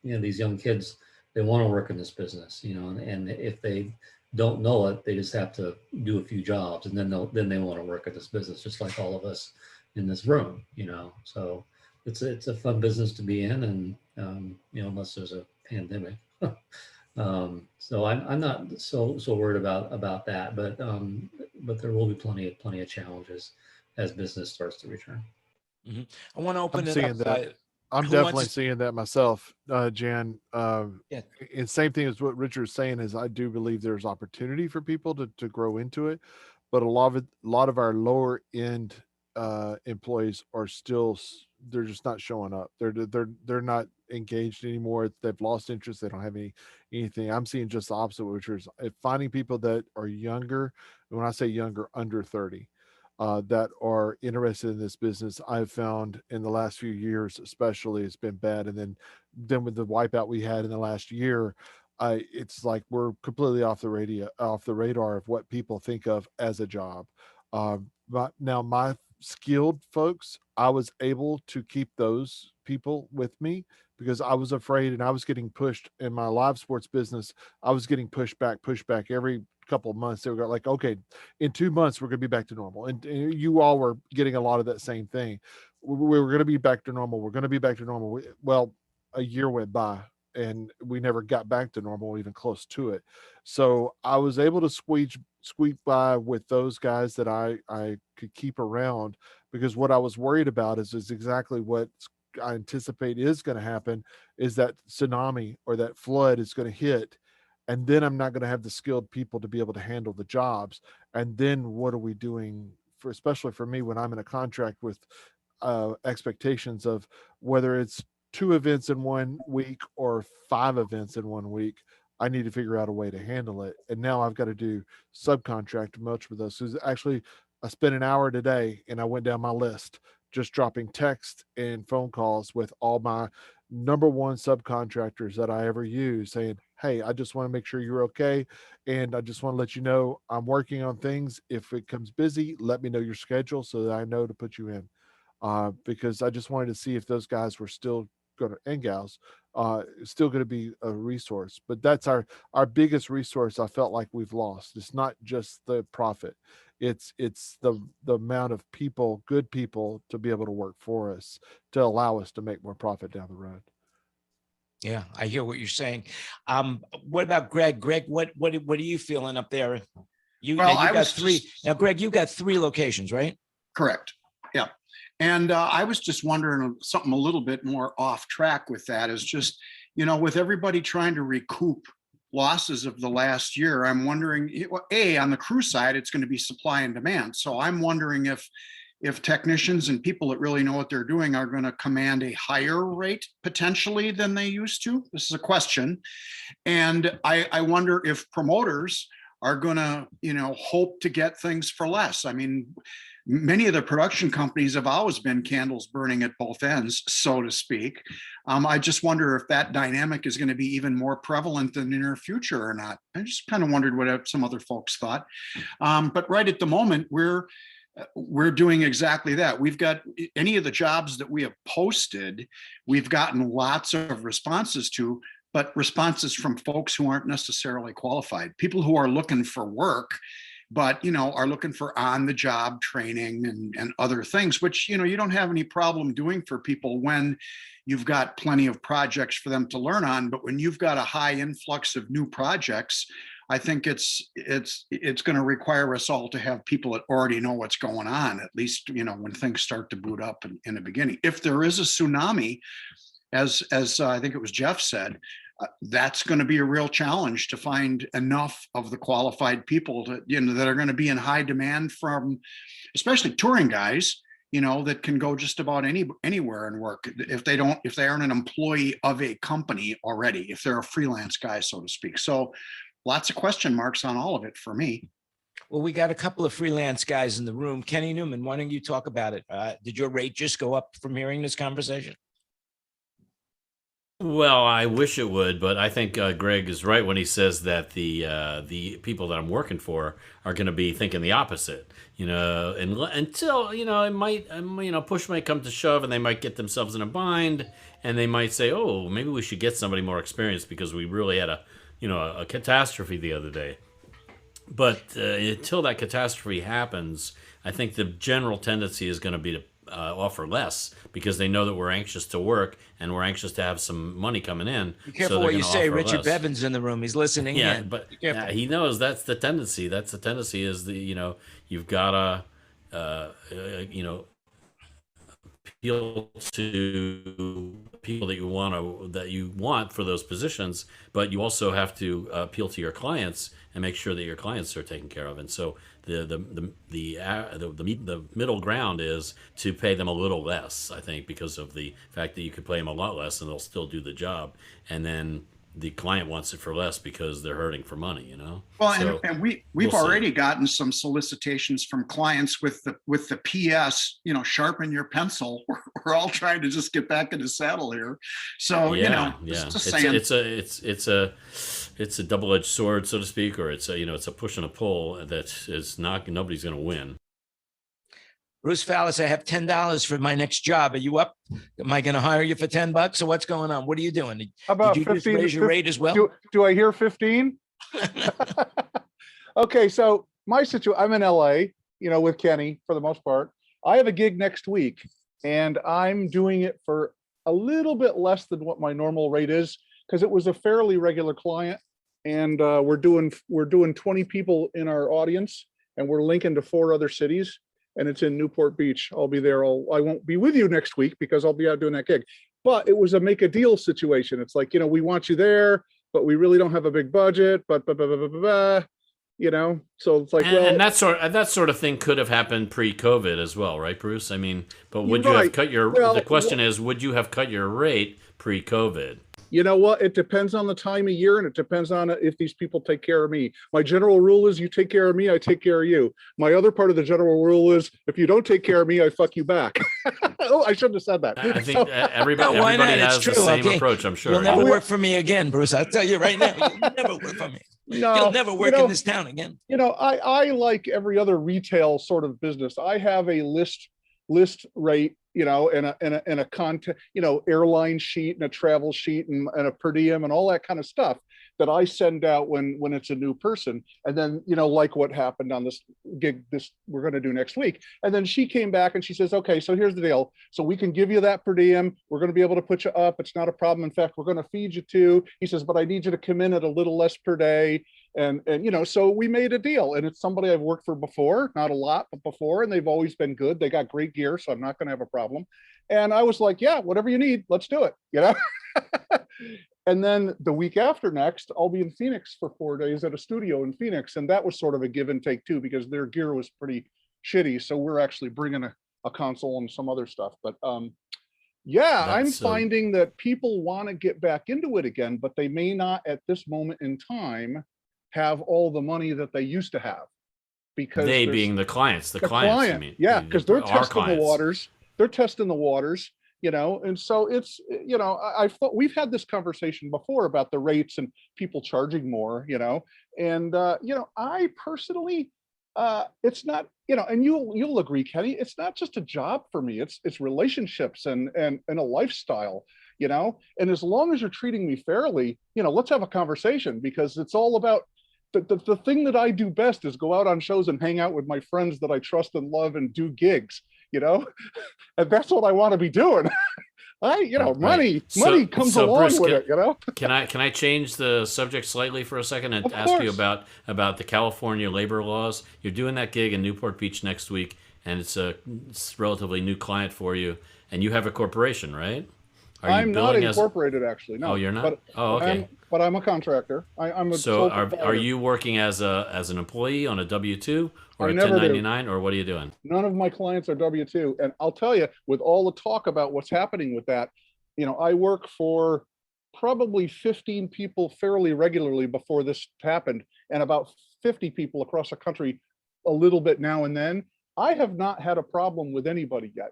these young kids, they want to work in this business, and if they don't know it, they just have to do a few jobs, and then they want to work at this business, just like all of us in this room. So it's a fun business to be in, and unless there's a pandemic. So I'm not so worried about that, but there will be plenty of challenges as business starts to return. Mhm. I want to open I'm it seeing up. that. I'm who definitely wants- seeing that myself, Jan. Yeah. And same thing as what Richard's saying is I do believe there's opportunity for people to grow into it, but a lot of our lower end employees are still they're just not showing up. They're not engaged anymore. They've lost interest. They don't have anything. I'm seeing just the opposite, which is finding people that are younger. And when I say younger, under 30. That are interested in this business. I've found in the last few years, especially, it's been bad. And then with the wipeout we had in the last year, it's like we're completely off the radar of what people think of as a job. But now my skilled folks, I was able to keep those people with me because I was afraid, and I was getting pushed in my live sports business. I was getting pushed back every couple of months. They were like, okay, in 2 months we're going to be back to normal, and you all were getting a lot of that same thing. We were going to be back to normal. We're going to be back to normal. Well, a year went by and we never got back to normal, even close to it. So I was able to squeak by with those guys that I could keep around, because what I was worried about is exactly what I anticipate is going to happen, is that tsunami or that flood is going to hit, and then I'm not going to have the skilled people to be able to handle the jobs. And then what are we doing for, especially for me, when I'm in a contract with expectations of whether it's 2 events in 1 week or 5 events in 1 week, I need to figure out a way to handle it. And now I've got to do subcontract much with us. So actually, I spent an hour today and I went down my list, just dropping text and phone calls with all my number 1 subcontractors that I ever use, saying, hey, I just want to make sure you're okay. And I just want to let you know I'm working on things. If it comes busy, let me know your schedule so that I know to put you in. Because I just wanted to see if those guys were still going to, and gals, still going to be a resource. But that's our biggest resource. I felt like we've lost. It's not just the profit. It's the amount of people, good people, to be able to work for us, to allow us to make more profit down the road. Yeah, I hear what you're saying. What about Greg? Greg, what are you feeling up there? You got 3. Now, Greg, you got 3 locations, right? Correct. Yeah. And I was just wondering something a little bit more off track with that, is just, with everybody trying to recoup losses of the last year, I'm wondering, on the crew side, it's going to be supply and demand. So I'm wondering if technicians and people that really know what they're doing are going to command a higher rate potentially than they used to. This is a question. And I wonder if promoters are going to, hope to get things for less. I mean, many of the production companies have always been candles burning at both ends, so to speak. I just wonder if that dynamic is going to be even more prevalent in the near future or not. I just kind of wondered what some other folks thought. But right at the moment, we're doing exactly that. We've got any of the jobs that we have posted, we've gotten lots of responses to, but responses from folks who aren't necessarily qualified, people who are looking for work, but, are looking for on-the-job training and other things, which, you don't have any problem doing for people when you've got plenty of projects for them to learn on. But when you've got a high influx of new projects, I think it's going to require us all to have people that already know what's going on, at least, when things start to boot up in the beginning. If there is a tsunami, as I think it was Jeff said, that's going to be a real challenge to find enough of the qualified people that are going to be in high demand from, especially touring guys, that can go just about anywhere and work if they aren't an employee of a company already, if they're a freelance guy, so to speak. So lots of question marks on all of it for me. Well, we got a couple of freelance guys in the room. Kenny Newman, why don't you talk about it? Did your rate just go up from hearing this conversation? Well, I wish it would, but I think Greg is right when he says that the people that I'm working for are going to be thinking the opposite. And until it might push might come to shove, and they might get themselves in a bind, and they might say, "Oh, maybe we should get somebody more experienced because we really had a catastrophe the other day." But until that catastrophe happens, I think the general tendency is going to be to offer less because they know that we're anxious to work and we're anxious to have some money coming in. Be careful what you say. Richard Bevan's in the room. He's listening. Yeah, in. But he knows that's the tendency. That's the tendency is you've got to appeal to people that you want for those positions, but you also have to appeal to your clients and make sure that your clients are taken care of. And so the middle ground is to pay them a little less, I think, because of the fact that you could pay them a lot less and they'll still do the job. And then the client wants it for less because they're hurting for money, Well, so, and we've already gotten some solicitations from clients with the PS, sharpen your pencil. We're all trying to just get back in the saddle here. So, just saying. It's a double-edged sword, so to speak, or it's a push and a pull that is nobody's going to win. Bruce Fallis, I have $10 for my next job. Are you up? Am I going to hire you for $10 or what's going on? What are you doing? How about Did you 15? just raise your rate as well? Do I hear 15? Okay, so my situation, I'm in LA, with Kenny for the most part. I have a gig next week and I'm doing it for a little bit less than what my normal rate is because it was a fairly regular client, and we're doing 20 people in our audience, and we're linking to 4 other cities. And it's in Newport Beach. I'll be there. I won't be with you next week because I'll be out doing that gig. But it was a make a deal situation. It's like, we want you there, but we really don't have a big budget. But so it's like, and that sort of thing could have happened pre-COVID as well, right, Bruce? I mean, but would you have cut your? The question is, would you have cut your rate pre-COVID? You know what? It depends on the time of year, and it depends on if these people take care of me. My general rule is you take care of me, I take care of you. My other part of the general rule is if you don't take care of me, I fuck you back. Oh, I shouldn't have said that. I think everybody has the same approach, I'm sure. You'll never work for me again, Bruce. I'll tell you right now. You'll never work for me. No, you'll never work in this town again. I like every other retail sort of business. I have a list rate, and a content, airline sheet and a travel sheet and a per diem and all that kind of stuff that I send out when it's a new person. And then, like what happened on this gig we're going to do next week. And then she came back and she says, okay, so here's the deal. So we can give you that per diem. We're going to be able to put you up. It's not a problem. In fact, we're going to feed you too. He says, but I need you to come in at a little less per day. And so we made a deal, and it's somebody I've worked for before, not a lot, but before, and they've always been good. They got great gear, so I'm not going to have a problem. And I was like, yeah, whatever you need, let's do it, And then the week after next, I'll be in Phoenix for 4 days at a studio in Phoenix. And that was sort of a give and take too, because their gear was pretty shitty. So we're actually bringing a console and some other stuff. But I'm finding that people want to get back into it again, but they may not at this moment in time have all the money that they used to have, because they being the clients, you mean? Yeah, because they're testing the waters. They're testing the waters, and so it's, I thought we've had this conversation before about the rates and people charging more, and I personally, it's not, and you'll agree, Kenny, it's not just a job for me. It's relationships and a lifestyle. And as long as you're treating me fairly, let's have a conversation, because it's all about the thing that I do best is go out on shows and hang out with my friends that I trust and love and do gigs, and that's what I want to be doing. Money comes along Bruce, with it, Can I change the subject slightly for a second and Of ask you course. about the California labor laws? You're doing that gig in Newport Beach next week, and it's a relatively new client for you, and you have a corporation, right? Are you I'm not billing as- incorporated, actually. No. Oh, you're not? But, Oh, okay. but I'm a contractor. I'm a So sole are proprietor. you working as an employee on a W-2 or I a never do. 1099, or what are you doing? None of my clients are W-2. And I'll tell you, with all the talk about what's happening with that, I work for probably 15 people fairly regularly before this happened, and about 50 people across the country a little bit now and then. I have not had a problem with anybody yet.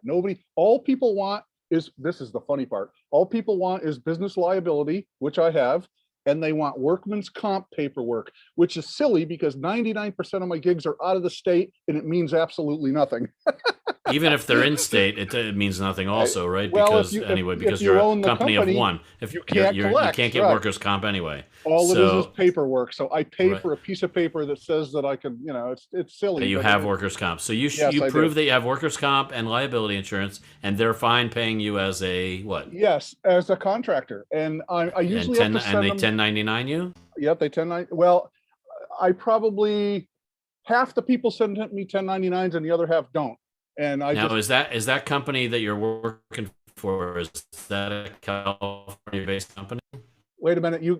All people want is, this is the funny part, all people want is business liability, which I have, and they want workman's comp paperwork, which is silly because 99% of my gigs are out of the state and it means absolutely nothing. Even if they're in state, it means nothing also, right? Well, Because if because you you're own a the company of company, one. If you can't you collect, can't get right. workers' comp anyway. All it is So paperwork. So I pay Right. for a piece of paper that says that I can, it's silly. that you but have it- workers' comp. So you Yes, you I prove do. that you have workers' comp and liability insurance, and they're fine paying you as a what? Yes, as a contractor. And I usually have to send And they them. 1099 you? Yep, they 1099. Well, I probably, half the people send me 1099s and the other half don't. And I Now just, is that company that you're working for, is that a California-based company? wait a minute, you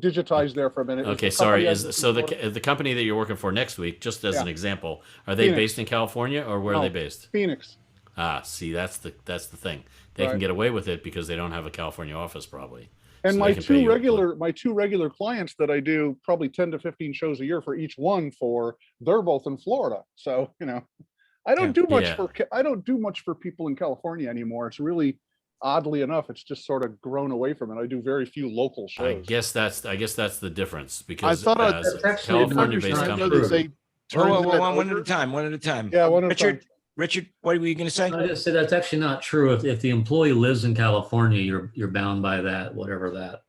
digitized there for a minute. Is Okay, the sorry. company I- So the company that you're working for next week, just as an Yeah. example, are they Phoenix. based in California or where are No, they based? Phoenix. Ah, see, that's the thing. They can Right. get away with it because they don't have a California office, probably. And So my they can pay you- two regular clients that I do probably 10 to 15 shows a year for each one for, they're both in Florida. So, I don't do much Yeah. I don't do much for people in California anymore. It's really, oddly enough, it's just sort of grown away from it. I do very few local I shows. guess that's the difference, because thought I- as That's a actually not California-based true. I know company, that they Whoa, turned whoa, that whoa, one at over. a time, one at a time. Yeah, one at a time. Richard, what were you going to say? I was gonna say that's actually not true. If the employee lives in California, you're bound by that, whatever that.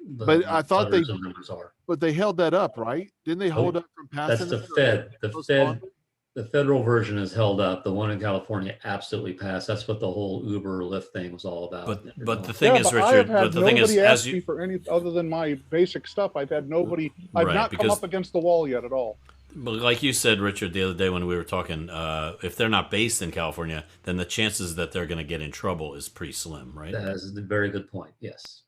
But I thought letters and numbers are. But they held that up, right? Didn't they hold up from That's passing? the it, or Fed. The postponed Fed. it? The federal version is held up. The one in California absolutely passed. That's what the whole Uber Lyft thing was all about. but the thing Yeah, is, but I Richard, have had but the thing is, nobody as ask me you for any other than my basic stuff. I've had nobody, I've Right, not come because- up against the wall yet at all. But like you said, Richard, the other day when we were talking, if they're not based in California, then the chances that they're going to get in trouble is pretty slim, right? That is a very good point. Yes.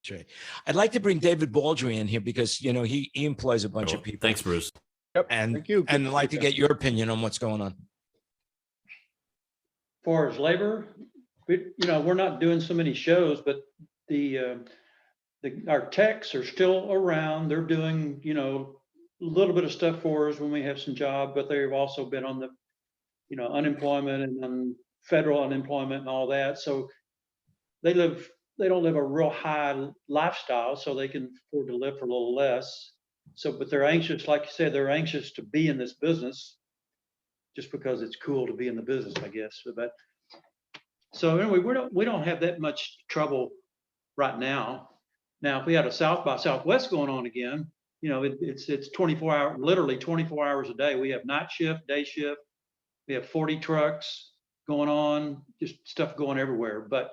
That's right. I'd like to bring David Baldry in here because, he employs a bunch Cool. of people. Thanks, Bruce. Yep. And, Thank you. and I'd like to you. get your opinion on what's going on. far as labor, we're not doing so many shows, but our techs are still around. They're doing, a little bit of stuff for us when we have some job, but they've also been on the, unemployment and federal unemployment and all that. So they don't live a real high lifestyle, so they can afford to live for a little less. So, but they're anxious, like you said, they're anxious to be in this business just because it's cool to be in the business, I guess. But so anyway, we don't have that much trouble right now. Now, if we had a South by Southwest going on again, it's 24 hours, literally 24 hours a day. We have night shift, day shift. We have 40 trucks going on, just stuff going everywhere. But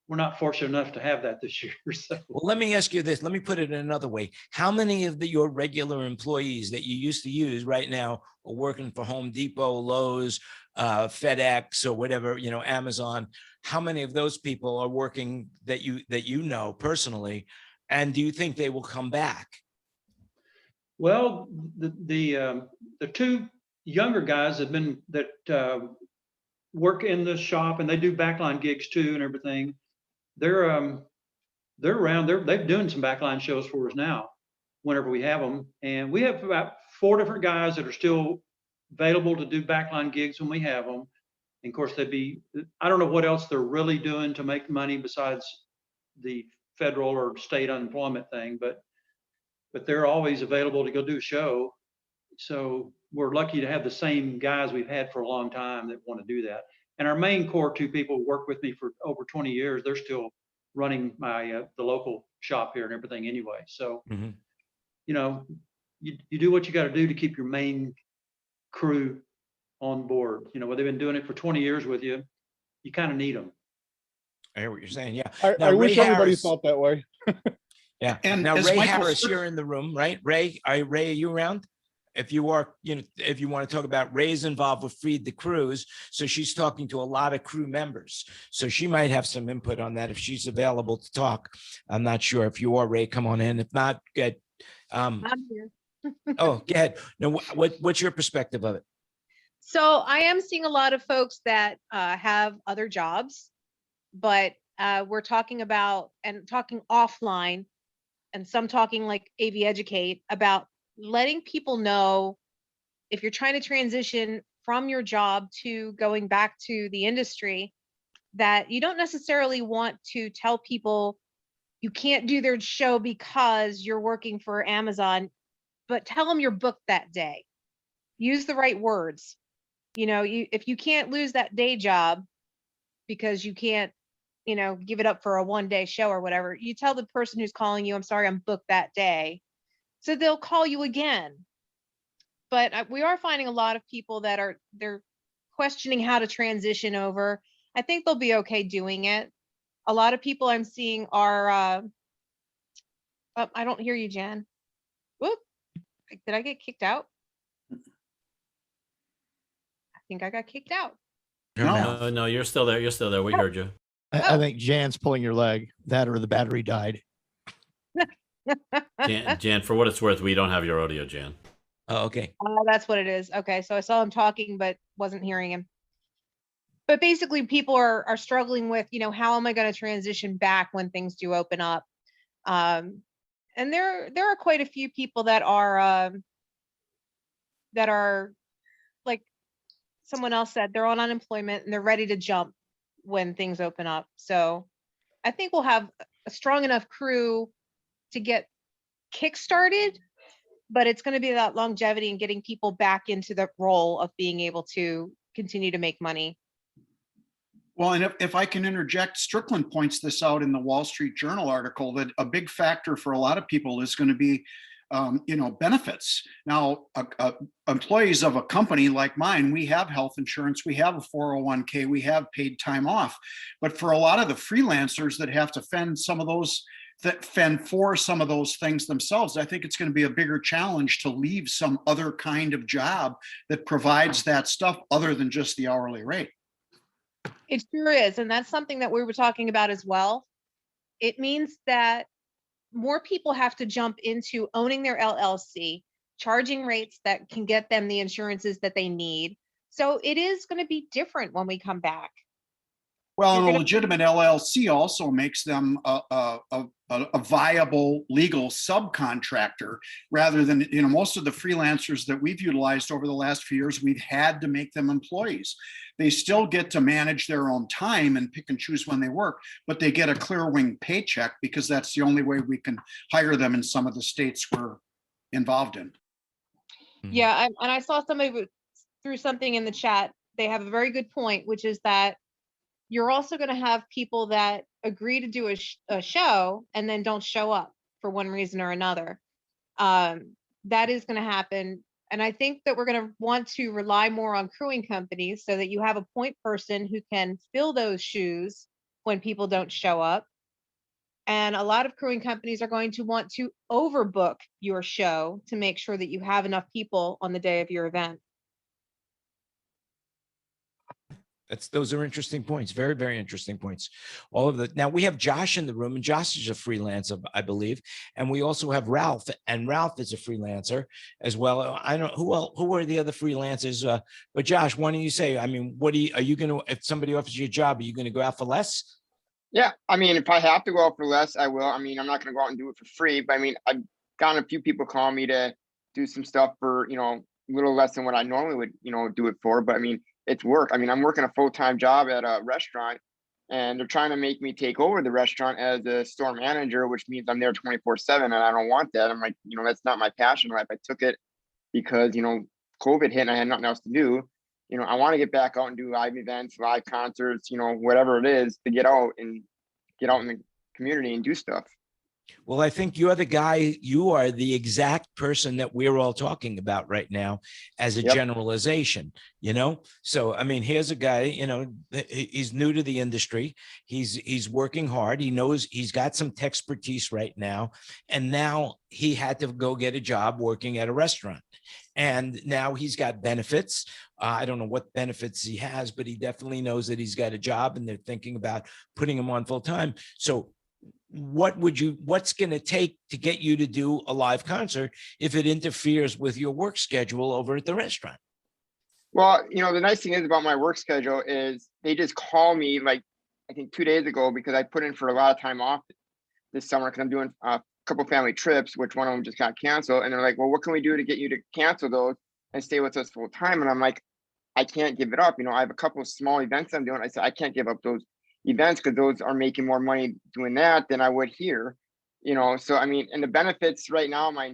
we're not fortunate enough to have that this year. So. Well, let me ask you this. Let me put it in another way. How many of your regular employees that you used to use right now are working for Home Depot, Lowe's, FedEx, or whatever, Amazon? How many of those people are working that you know personally? And do you think they will come back? Well, the two younger guys that work in the shop, and they do backline gigs too and everything. They're around. They're doing some backline shows for us now, whenever we have them. And we have about 4 different guys that are still available to do backline gigs when we have them. And of course, I don't know what else they're really doing to make money besides the federal or state unemployment thing, but they're always available to go do a show. So we're lucky to have the same guys we've had for a long time that want to do that. And our main core 2 people who work with me for over 20 years. They're still running my the local shop here and everything anyway. So, you do what you got to do to keep your main crew on board. You know, where they've been doing it for 20 years with you, you kind of need them. I hear what you're saying. Yeah. I Now, Ray wish everybody Harris- felt that way. Yeah. And Now, as Ray Michael Harris, said- you're in the room, right? Ray, are you around? If you are, if you want to talk about Ray's involved with Feed the Crews, so she's talking to a lot of crew members. So she might have some input on that if she's available to talk. I'm not sure if you are, Ray, come on in. If not, get. I'm here. Oh, go ahead. Now, what's your perspective of it? So I am seeing a lot of folks that have other jobs, but we're talking about and talking offline, and some talking like AV Educate about letting people know if you're trying to transition from your job to going back to the industry, that you don't necessarily want to tell people you can't do their show because you're working for Amazon, but tell them you're booked that day. Use the right words. You know, if you can't lose that day job because you can't, give it up for a 1-day show or whatever, you tell the person who's calling you, I'm sorry, I'm booked that day. So they'll call you again. But we are finding a lot of people that they're questioning how to transition over. I think they'll be okay doing it. A lot of people I'm seeing are, oh, I don't hear you, Jan. Whoop, did I get kicked out? I think I got kicked out. No, you're still there. You're still there. We heard you. I think Jan's pulling your leg, that or the battery died. Jan, for what it's worth, we don't have your audio, Jan. Oh, okay. Oh, that's what it is. Okay, so I saw him talking, but wasn't hearing him. But basically, people are struggling with, how am I going to transition back when things do open up? And there are quite a few people that are like someone else said, they're on unemployment and they're ready to jump when things open up. So I think we'll have a strong enough crew to get kickstarted, but it's going to be that longevity and getting people back into the role of being able to continue to make money. Well, and if I can interject, Strickland points this out in the Wall Street Journal article, that a big factor for a lot of people is going to be, benefits. Now, employees of a company like mine, we have health insurance, we have a 401k, we have paid time off. But for a lot of the freelancers that have to fend for some of those things themselves, I think it's going to be a bigger challenge to leave some other kind of job that provides that stuff other than just the hourly rate. It sure is. And that's something that we were talking about as well. It means that more people have to jump into owning their LLC, charging rates that can get them the insurances that they need. So it is going to be different when we come back. Well, and a legitimate LLC also makes them a viable legal subcontractor, rather than, most of the freelancers that we've utilized over the last few years, we've had to make them employees. They still get to manage their own time and pick and choose when they work, but they get a Clearwing paycheck because that's the only way we can hire them in some of the states we're involved in. Yeah, and I saw somebody threw something in the chat. They have a very good point, which is that you're also going to have people that agree to do a show and then don't show up for one reason or another. That is going to happen. And I think that we're going to want to rely more on crewing companies so that you have a point person who can fill those shoes when people don't show up. And a lot of crewing companies are going to want to overbook your show to make sure that you have enough people on the day of your event. Those are interesting points. Very, very interesting points. Now we have Josh in the room, and Josh is a freelancer, I believe. And we also have Ralph, and Ralph is a freelancer as well. I don't know who are the other freelancers, but Josh, why don't you say, I mean, are you going to, if somebody offers you a job, are you going to go out for less? Yeah, I mean, if I have to go out for less, I will. I mean, I'm not going to go out and do it for free, but I mean, I've gotten a few people call me to do some stuff for, a little less than what I normally would, do it for. But I mean, it's work. I mean, I'm working a full-time job at a restaurant, and they're trying to make me take over the restaurant as a store manager, which means I'm there 24/7, and I don't want that. I'm like, that's not my passion life. I took it because, COVID hit and I had nothing else to do. I want to get back out and do live events, live concerts, whatever it is, to get out in the community and do stuff. Well, I think you're the guy, you are the exact person that we're all talking about right now as a Yep. generalization, you know? So, I mean, here's a guy, you know, he's new to the industry. He's working hard. He knows he's got some tech expertise right now. And now he had to go get a job working at a restaurant. And now he's got benefits. I don't know what benefits he has, but he definitely knows that he's got a job and they're thinking about putting him on full time. So what's going to take to get you to do a live concert if it interferes with your work schedule over at the restaurant? Well, you know, the nice thing is about my work schedule is they just call me like, I think 2 days ago, because I put in for a lot of time off this summer because I'm doing a couple family trips, which one of them just got canceled. And they're like, well, what can we do to get you to cancel those and stay with us full time? And I'm like, I can't give it up. You know, I have a couple of small events I'm doing. I said, I can't give up those events because those are making more money doing that than I would here. You know, so I mean, and the benefits right now, my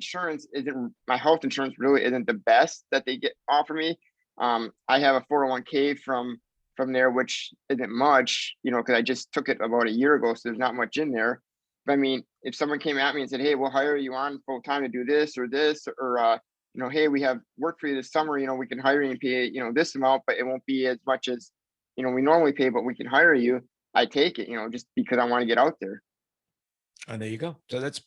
health insurance really isn't the best that they offer me. I have a 401k from there, which isn't much, you know, because I just took it about a year ago, so there's not much in there. But I mean, if someone came at me and said, hey, we'll hire you on full time to do this, or you know, hey, we have work for you this summer, you know, we can hire you and pay, you know, this amount, but it won't be as much as, you know, we normally pay, but we can hire you. I take it, you know, just because I want to get out there. And there you go. So that's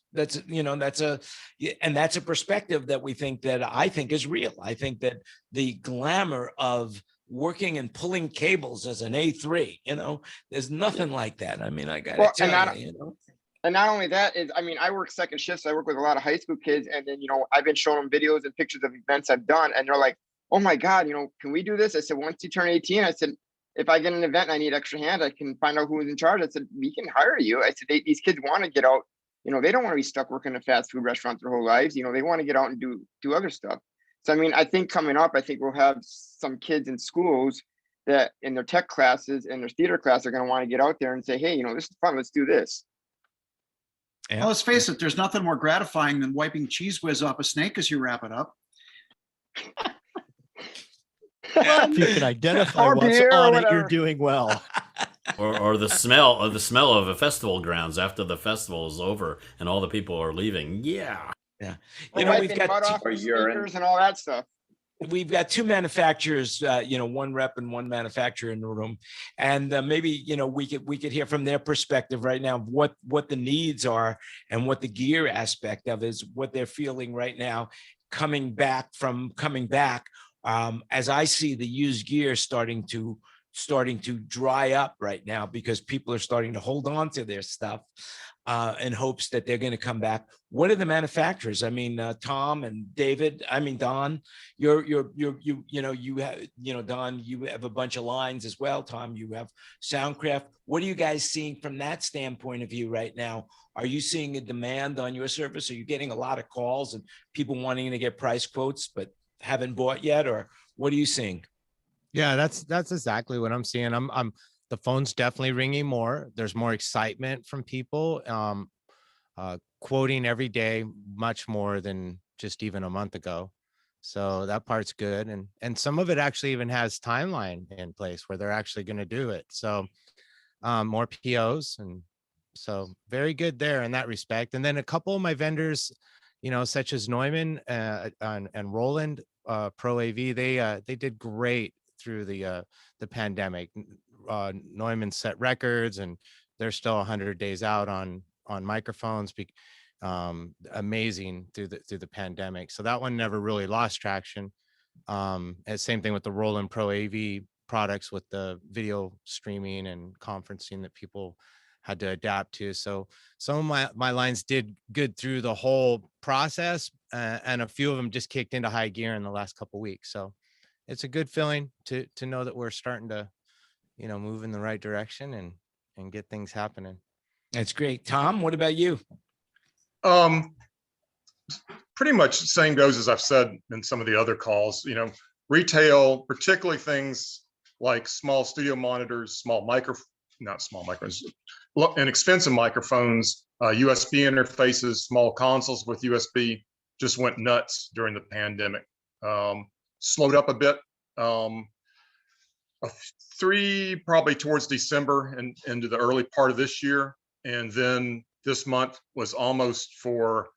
you know, that's a perspective that I think is real. I think that the glamour of working and pulling cables as an A3, you know, there's nothing like that. I mean, I gotta tell you, you know. And not only that is, I mean, I work second shifts. I work with a lot of high school kids, and then, you know, I've been showing them videos and pictures of events I've done, and they're like, oh my God, you know, can we do this? I said, once you turn 18, I said, if I get an event and I need extra hands, I can find out who's in charge. I said, we can hire you. I said, these kids want to get out. You know, they don't want to be stuck working in fast food restaurants their whole lives. You know, they want to get out and do other stuff. So, I mean, I think coming up, I think we'll have some kids in schools that in their tech classes and their theater class are going to want to get out there and say, hey, you know, this is fun. Let's do this. Well, let's face it, there's nothing more gratifying than wiping cheese whiz off a snake as you wrap it up. If you can identify what's on it, you're doing well. or the smell of a festival grounds after the festival is over and all the people are leaving. Yeah. You know, we've got speakers and all that stuff. We've got two manufacturers, you know, one rep and one manufacturer in the room, and maybe, you know, we could hear from their perspective right now what the needs are and what the gear aspect of is, what they're feeling right now, coming back. As I see the used gear starting to dry up right now because people are starting to hold on to their stuff in hopes that they're going to come back. What are the manufacturers? I mean, Tom and David. I mean, Don. Don. You have a bunch of lines as well. Tom, you have Soundcraft. What are you guys seeing from that standpoint of view right now? Are you seeing a demand on your service? Are you getting a lot of calls and people wanting to get price quotes but haven't bought yet, or what are you seeing? Yeah, that's exactly what I'm seeing. I'm the phone's definitely ringing more. There's more excitement from people, quoting every day, much more than just even a month ago. So that part's good. And some of it actually even has timeline in place where they're actually going to do it. So more POs. And so very good there in that respect. And then a couple of my vendors, you know, such as Neumann and Roland Pro AV, they did great through the pandemic. Neumann set records, and they're still 100 days out on microphones. Amazing through the pandemic. So that one never really lost traction. And same thing with the Roland Pro AV products with the video streaming and conferencing that people had to adapt to. So some of my lines did good through the whole process, and a few of them just kicked into high gear in the last couple of weeks. So it's a good feeling to know that we're starting to, you know, move in the right direction and get things happening. That's great. Tom, what about you? Pretty much the same goes as I've said in some of the other calls. You know, retail, particularly things like small studio monitors, inexpensive microphones, USB interfaces, small consoles with USB just went nuts during the pandemic. Slowed up a bit. Probably towards December and into the early part of this year. And then this month was almost, for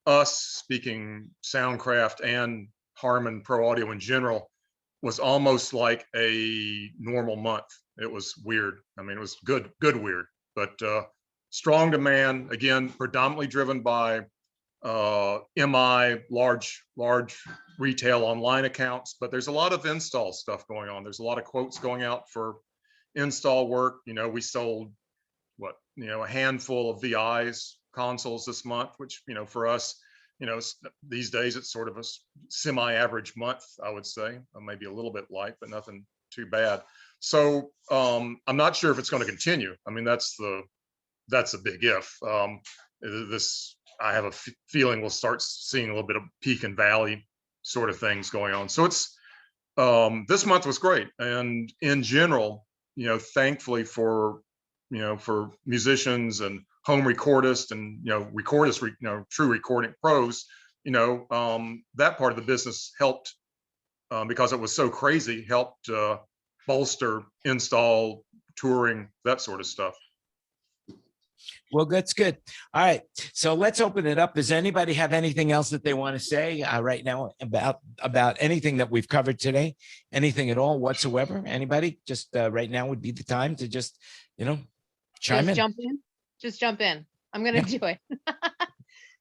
us speaking Soundcraft and Harman Pro Audio in general, was almost like a normal month. It was weird. I mean, it was good weird, but strong demand, again, predominantly driven by MI, large retail online accounts, but there's a lot of install stuff going on. There's a lot of quotes going out for install work. You know, we sold a handful of VIs consoles this month, which, for us, these days it's sort of a semi-average month, I would say, maybe a little bit light, but nothing too bad. So I'm not sure if it's going to continue. I mean, that's a big if. I have a feeling we'll start seeing a little bit of peak and valley sort of things going on. So it's this month was great, and in general, thankfully for musicians and home recordists and recordists, true recording pros, that part of the business helped because it was so crazy, helped bolster install, touring, that sort of stuff. Well, that's good. All right, so let's open it up. Does anybody have anything else that they want to say right now about anything that we've covered today? Anything at all whatsoever? Anybody? Just right now would be the time to just, chime in. Just jump in. I'm going to do it.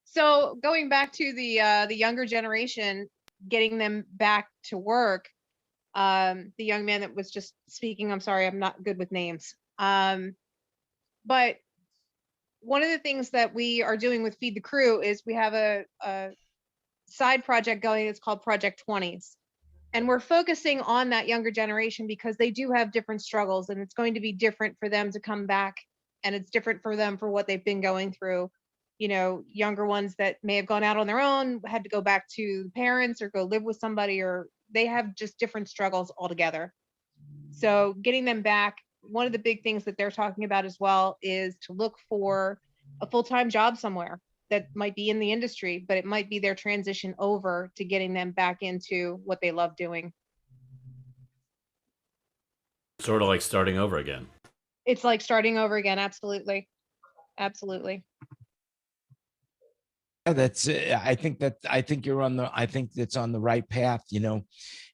So going back to the younger generation, getting them back to work, the young man that was just speaking, I'm sorry, I'm not good with names. But one of the things that we are doing with Feed the Crew is we have a side project going. It's called Project 20s. And we're focusing on that younger generation because they do have different struggles, and it's going to be different for them to come back, and it's different for them for what they've been going through. Younger ones that may have gone out on their own, had to go back to parents or go live with somebody, or they have just different struggles altogether. So getting them back, one of the big things that they're talking about as well is to look for a full-time job somewhere that might be in the industry, but it might be their transition over to getting them back into what they love doing. Sort of like starting over again. It's like starting over again. Absolutely. Absolutely. Yeah, that's I think that's on the right path,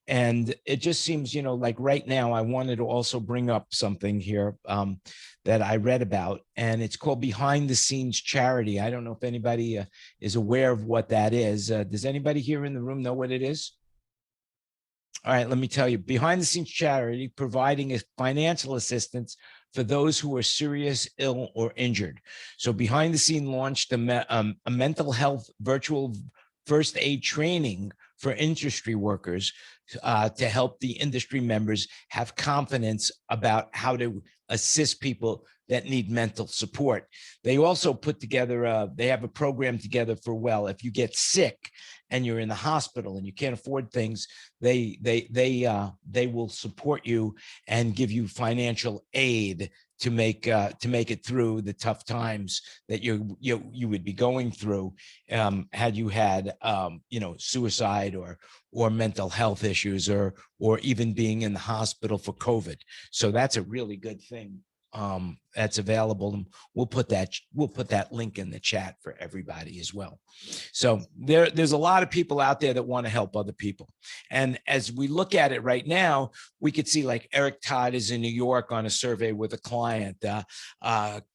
and it just seems, like right now I wanted to also bring up something here that I read about, and it's called Behind the Scenes Charity. I don't know if anybody is aware of what that is. Does anybody here in the room know what it is? All right, let me tell you. Behind the Scenes Charity, providing financial assistance for those who are serious, ill, or injured. So Behind the Scene launched a mental health virtual first aid training for industry workers to help the industry members have confidence about how to assist people that need mental support. They also put together, they have a program together for, if you get sick and you're in the hospital and you can't afford things, they will support you and give you financial aid to make it through the tough times that you would be going through had you had suicide or mental health issues or even being in the hospital for COVID. So that's a really good thing that's available, and we'll put that link in the chat for everybody as well. So there's a lot of people out there that want to help other people, and as we look at it right now, we could see like Eric Todd is in New York on a survey with a client.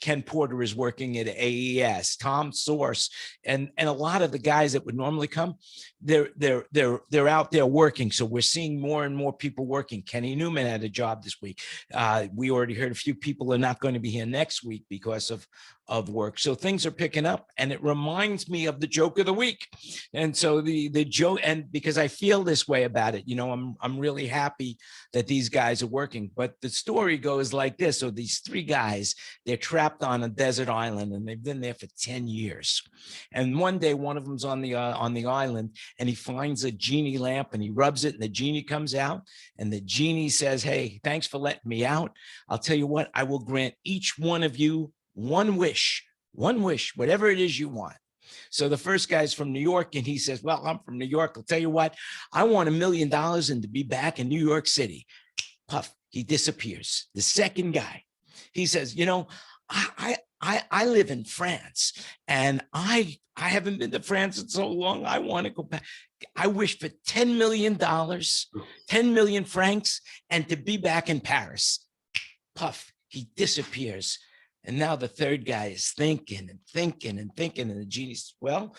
Ken Porter is working at AES. Tom Source and a lot of the guys that would normally come, they're out there working. So we're seeing more and more people working. Kenny Newman had a job this week. We already heard a few people are not going to be here next week because of work. So things are picking up, and it reminds me of the joke of the week. And so the joke, and because I feel this way about it, I'm really happy that these guys are working. But the story goes like this. So these three guys, they're trapped on a desert island, and they've been there for 10 years. And one day, one of them's on the island, and he finds a genie lamp, and he rubs it, and the genie comes out, and the genie says, "Hey, thanks for letting me out. I'll tell you what, I will grant each one of you one wish, whatever it is you want." So the first guy's from New York, and he says, "Well, I'm from New York. I'll tell you what, I want $1 million and to be back in New York City." Puff, he disappears. The second guy, he says, I live in France, and I haven't been to France in so long. I want to go back. I wish for $10 million, 10 million francs, and to be back in Paris. Puff, he disappears. And now the third guy is thinking and thinking and thinking. And the genie says, well,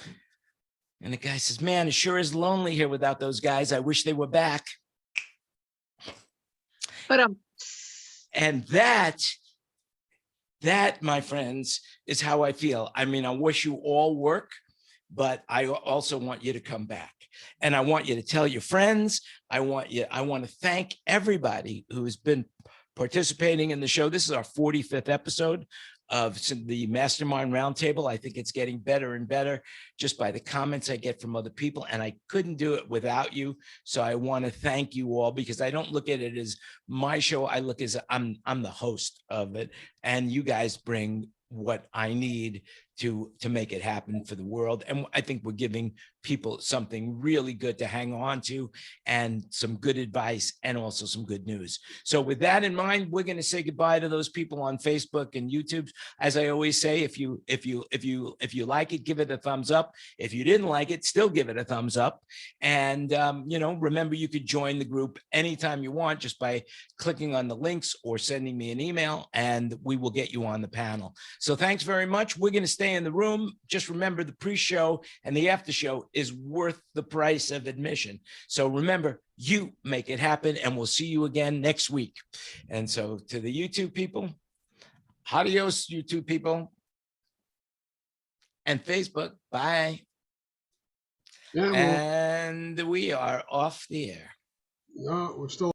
and the guy says, man, it sure is lonely here without those guys. I wish they were back. But and that, my friends, is how I feel. I mean, I wish you all work, but I also want you to come back. And I want you to tell your friends. I want to thank everybody who's been participating in the show. This is our 45th episode of the Mastermind Roundtable. I think it's getting better and better just by the comments I get from other people, and I couldn't do it without you. So I want to thank you all, because I don't look at it as my show. I look as I'm the host of it, and you guys bring what I need to make it happen for the world. And I think we're giving people something really good to hang on to, and some good advice, and also some good news. So with that in mind, we're going to say goodbye to those people on Facebook and YouTube. As I always say, if you like it, give it a thumbs up. If you didn't like it, still give it a thumbs up. And remember, you could join the group anytime you want just by clicking on the links or sending me an email, and we will get you on the panel. So thanks very much. We're going to stay in the room. Just remember, the pre-show and the after show is worth the price of admission. So remember, you make it happen, and we'll see you again next week. And so to the YouTube people, adios, YouTube people, and Facebook, bye. Yeah, well, And we are off the air. no, we're still